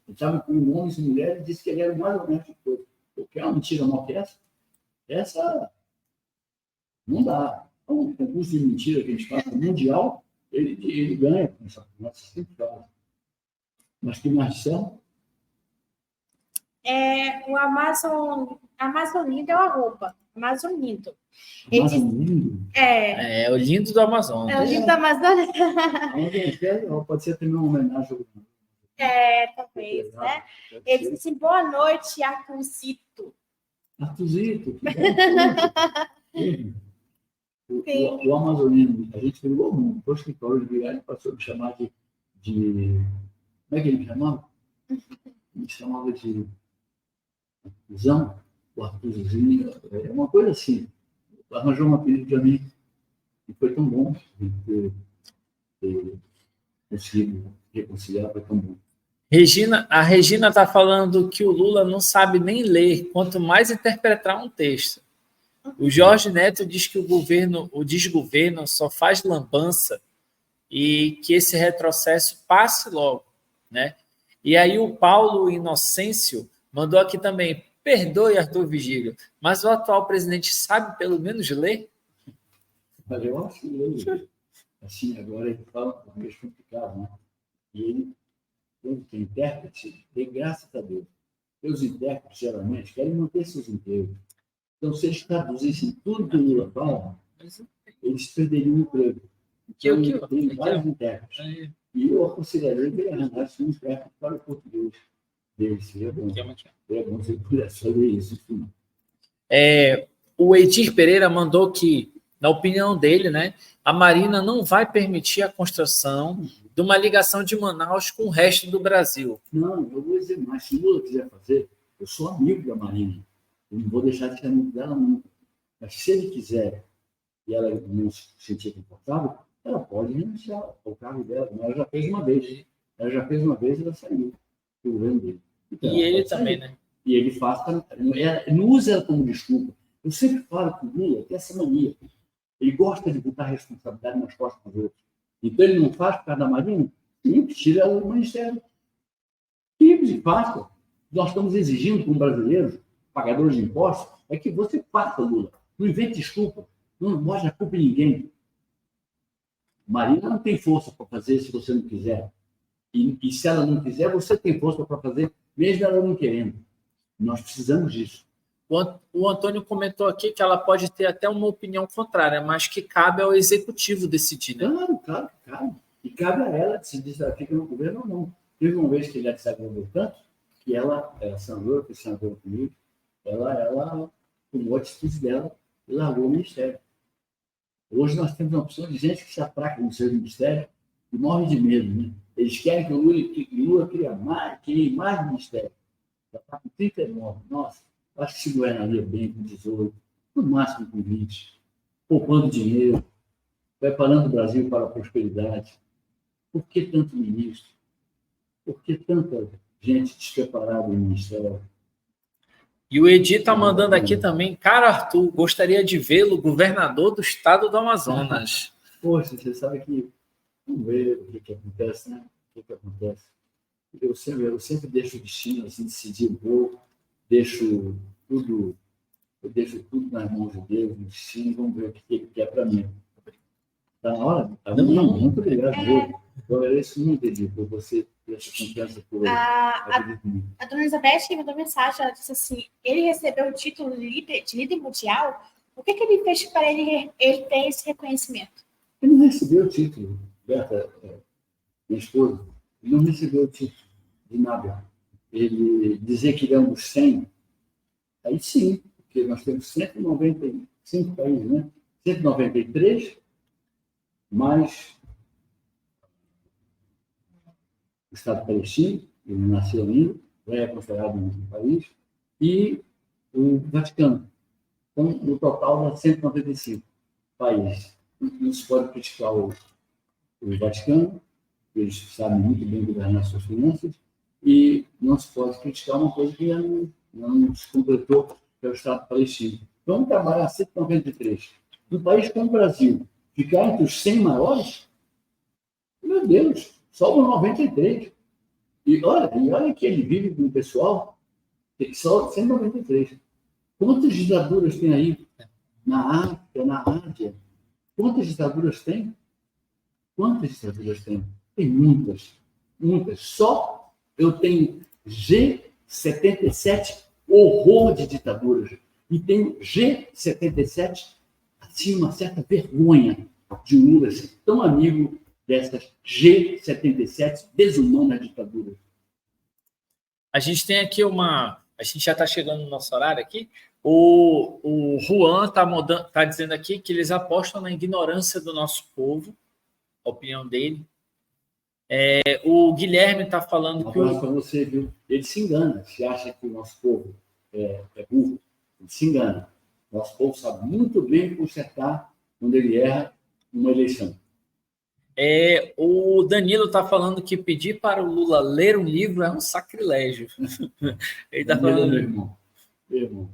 Ele estava com homens e mulheres e disse que ele era o mais honesto de todos. Porque é uma mentira maior que essa? Essa não dá. O concurso de mentira que a gente faz no Mundial, ele ganha com essa sempre fala. Mas que mais disseram? O Amazonindo é o arroba. Amazonindo. Amazonindo? É o lindo do Amazonas. É o lindo da Amazônia. Pode ser também uma homenagem ao... Talvez, né? Ele disse assim, boa noite, Arthurcito. Arthurcito, que o Amazonino, a gente pegou o escritório de viagem, passou a me chamar de... Como é que ele me chamava? Me chamava de Artuzão, o Arthurzinho, uma coisa assim. Arranjou um apelido para mim e foi tão bom ter conseguido reconciliar, foi tão bom. A Regina está falando que o Lula não sabe nem ler, quanto mais interpretar um texto. O Jorge Neto diz que o desgoverno só faz lambança e que esse retrocesso passe logo, né? E aí o Paulo Inocêncio mandou aqui também, perdoe Arthur Vigílio, mas o atual presidente sabe pelo menos ler? Mas eu acho que ele, assim, agora ele fala um meio complicado, né? E ele, quando tem intérprete, tem graças a Deus. E os intérpretes, geralmente, querem manter seus empregos. Então, se eles traduzissem tudo que o Lula fala, eles perderiam o emprego. Então, tem vários intérpretes. E eu aconselharia que ele arranjasse um intérprete para o português dele. Seria bom. Seria bom se ele pudesse fazer isso. Enfim. O Edir Pereira mandou que, na opinião dele, né, a Marina não vai permitir a construção de uma ligação de Manaus com o resto do Brasil. Não, eu vou dizer mais. Se o Lula quiser fazer, eu sou amigo da Marina. Eu não vou deixar de ser amigo dela nunca. Mas se ele quiser e ela não se sentir confortável, ela pode renunciar ao cargo dela. Ela já fez uma vez. E ela saiu do governo dele. Então, e ele também, né? E ele faz, não usa ela como desculpa. Eu sempre falo que o Lula tem essa mania. Ele gosta de botar a responsabilidade nas costas dos outros. Então ele não faz por causa da Marina? Sim, tira ela do ministério. Simples e fácil. Nós estamos exigindo como brasileiros, pagadores de impostos, é que você faça, Lula. Não invente desculpa. Não mostre a culpa em ninguém. Marina não tem força para fazer se você não quiser. E se ela não quiser, você tem força para fazer, mesmo ela não querendo. Nós precisamos disso. O Antônio comentou aqui que ela pode ter até uma opinião contrária, mas que cabe ao executivo decidir, né? Claro que cabe. E cabe a ela decidir se ela fica no governo ou não. Teve uma vez que ele já desagradou tanto, que ela senadora, foi senadora comigo, ela tomou a atitude dela e largou o ministério. Hoje nós temos uma opção de gente que se atraca no seu ministério e morre de medo, né? Eles querem que o Lula crie mais ministério. Já está com 39. Nossa, acho que se governaria bem com 18, no máximo com 20, poupando dinheiro, preparando o Brasil para a prosperidade. Por que tanto ministro? Por que tanta gente despreparada no ministério? E o Edi está mandando aqui também, cara Arthur, gostaria de vê-lo governador do estado do Amazonas. Poxa, você sabe que vamos ver o que acontece, né? O que acontece. Eu sempre deixo o destino assim, decidir um pouco, deixo tudo nas mãos de Deus, no destino, vamos ver o que ele quer para mim. Tá na hora? Tá não, muito obrigado. Eu agradeço muito, Edi, por você ter essa confiança por a dona Elizabeth mandou mensagem, ela disse assim, ele recebeu o título de líder mundial O que ele fez para ele ter esse reconhecimento? Ele não recebeu o título, Berta, minha esposa, ele não recebeu o título de nada. Ele dizer que ele é um dos 100, aí sim, porque nós temos 195 países, né? 193, mais o Estado palestino, ele nasceu ainda, já é considerado um país, e o Vaticano. Então, no total, dá 195 países. Não se pode criticar o Vaticano, eles sabem muito bem governar suas finanças, e não se pode criticar uma coisa que não se completou, que é o Estado palestino. Vamos trabalhar 193. No país como o Brasil, ficar entre os 100 maiores, meu Deus, sobram 93. E olha que ele vive com o pessoal, só 193. Quantas ditaduras tem aí? Na África, na Ásia? Quantas ditaduras tem? Quantas ditaduras tem? Tem muitas, muitas. Só eu tenho G77, horror de ditaduras. E tenho G77, assim, uma certa vergonha de Lula ser tão amigo dessas G77 desumanas ditaduras. A gente tem aqui a gente já está chegando no nosso horário aqui. O Juan está dizendo aqui que eles apostam na ignorância do nosso povo, a opinião dele. O Guilherme está falando que... para você, viu? Ele se engana, se acha que o nosso povo é burro. Ele se engana. Nosso povo sabe muito bem consertar quando ele erra uma eleição. O Danilo está falando que pedir para o Lula ler um livro é um sacrilégio. Ele está falando... Meu irmão.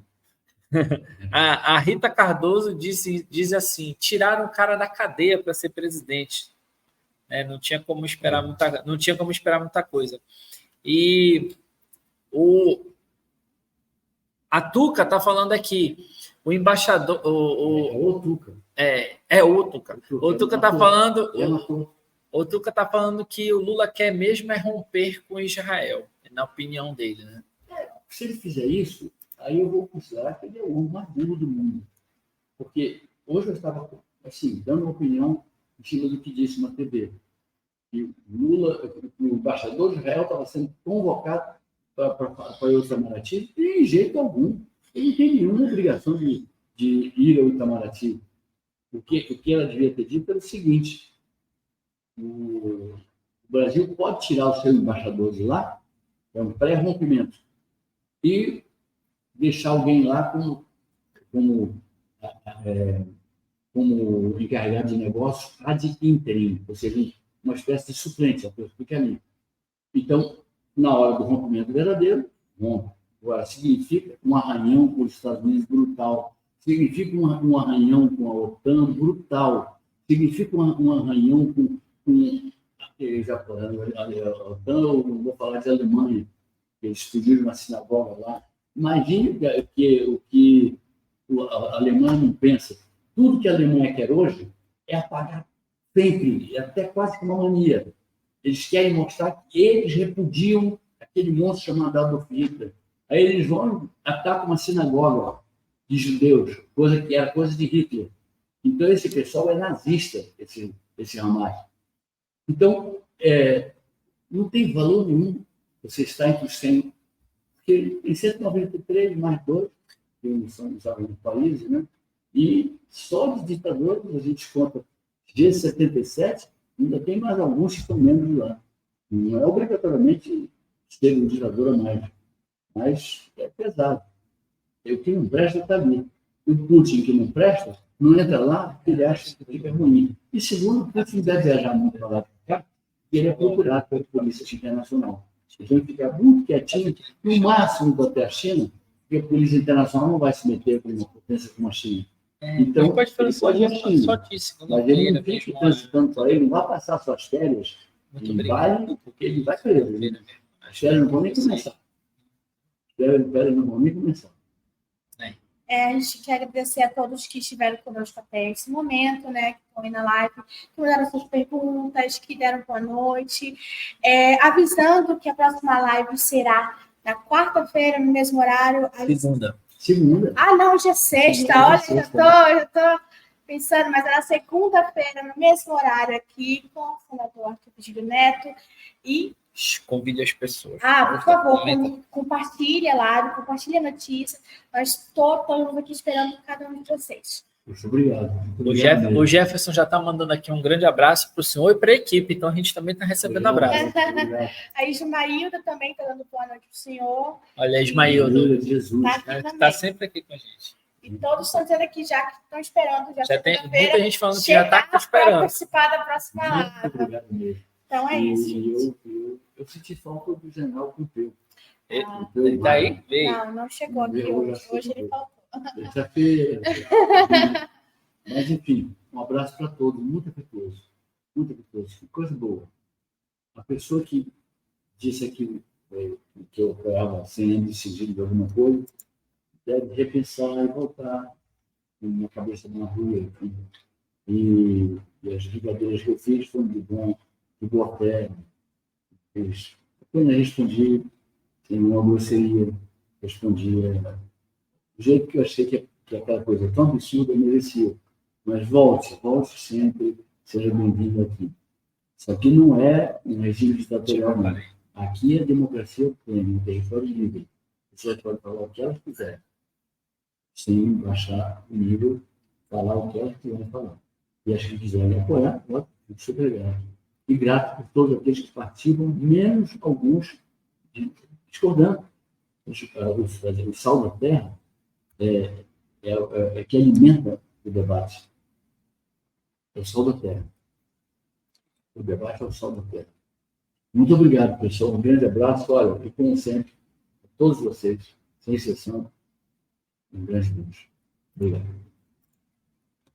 A Rita Cardoso diz assim: tiraram o cara da cadeia para ser presidente. Não tinha como esperar muita coisa. E a Tuca está falando aqui, o embaixador... O Tuca. O Tuca. O Tuca está falando... O Tuca está falando que o Lula quer mesmo romper com Israel, na opinião dele, né? Se ele fizer isso, aí eu vou considerar que ele é o homem mais burro do mundo. Porque hoje eu estava, assim, dando uma opinião em cima do que disse na TV. E o embaixador de Israel estava sendo convocado para o Itamaraty, e de jeito algum. Ele não tem nenhuma obrigação de ir ao Itamaraty. O que ela devia ter dito era o seguinte: o Brasil pode tirar o seu embaixador de lá, é um pré-rompimento, e deixar alguém lá como encarregado de negócios ad interim, ou seja, uma espécie de suplente, a coisa fica ali. Então, na hora do rompimento verdadeiro, rompe. Agora, significa um arranhão com os Estados Unidos brutal, significa um arranhão com a OTAN brutal, significa um arranhão com a OTAN, eu não vou falar de Alemanha, que eles explodiram uma sinagoga lá. Imagine o que a Alemanha não pensa. Tudo que a Alemanha quer hoje é apagar sempre, até quase que uma mania. Eles querem mostrar que eles repudiam aquele monstro chamado Adolf Hitler. Aí eles vão atacar uma sinagoga de judeus, coisa que era coisa de Hitler. Então esse pessoal é nazista, esse Hamas. Então, não tem valor nenhum você estar entre os 100, porque em 193 mais 2, que não são os países, né? E só de ditadores a gente conta G77, ainda tem mais alguns que estão menos de lá. Não é obrigatoriamente ter um ditador a mais, mas é pesado. Eu tenho um presta está ali. O Putin, que não presta, não entra lá porque ele acha que fica ruim. E segundo, o Putin deve viajar muito para lá, e ele é procurado pela Polícia Internacional. Ele tem que ficar muito quietinho, no máximo até a China, porque a Polícia Internacional não vai se meter com uma potência como a China. Então, ele pode ir à China, mas ele não fica transitando para ele, não vai passar suas férias em Bali, porque ele vai preso. Né? As férias não vão nem começar. As férias não vão nem começar. A gente quer agradecer a todos que estiveram conosco até esse momento, né? Que estão aí na live, que mandaram suas perguntas, que deram boa noite. Avisando que a próxima live será na quarta-feira, no mesmo horário. Segunda. Ah, não, hoje é sexta. Segunda, Olha, sexta. já tô pensando, mas era segunda-feira, no mesmo horário aqui, com o senador Arthur Virgílio Neto. E, Convide as pessoas. por favor, Comenta. compartilha lá, compartilha a notícia. Nós estamos aqui esperando cada um de vocês. Muito obrigado. O Jefferson já está mandando aqui um grande abraço para o senhor e para a equipe, então a gente também está recebendo abraço. A Ismailda também está dando boa noite para o senhor. Olha, Ismailda. Jesus. Está sempre aqui com a gente. E todos estão dizendo aqui já que estão esperando. Já tem muita gente falando que já está para esperando. participar da próxima live. Muito obrigado mesmo. Então é isso, gente. Eu senti falta do general Pompeu. Ele está aí? Veio. Não chegou aqui hoje. Hoje ele faltou. Terça-feira. Mas, enfim, um abraço para todos, muito afetuoso. Muito afetuoso. Que coisa boa. A pessoa que disse aqui que eu apoiava sem decidir de alguma coisa, deve repensar e voltar na cabeça de uma rua. Enfim. E as brincadeiras que eu fiz foram de boa fé. Quando eu respondi, em uma grosseria, respondia do jeito que eu achei que aquela coisa tão absurda merecia. Mas volte sempre, seja bem-vindo aqui. Isso aqui não é um regime ditatorial, não. Aqui é democracia plena, um território livre. Você pode falar o que elas quiserem, sem baixar o nível, falar o que elas quiserem falar. E as que quiserem apoiar, fico super grato. E grato por todos aqueles que participam, menos alguns discordando. O sal da terra é que alimenta o debate. É o sal da terra. O debate é o sal da terra. Muito obrigado, pessoal. Um grande abraço. Olha, e como sempre, a todos vocês, sem exceção, um grande beijo. Obrigado.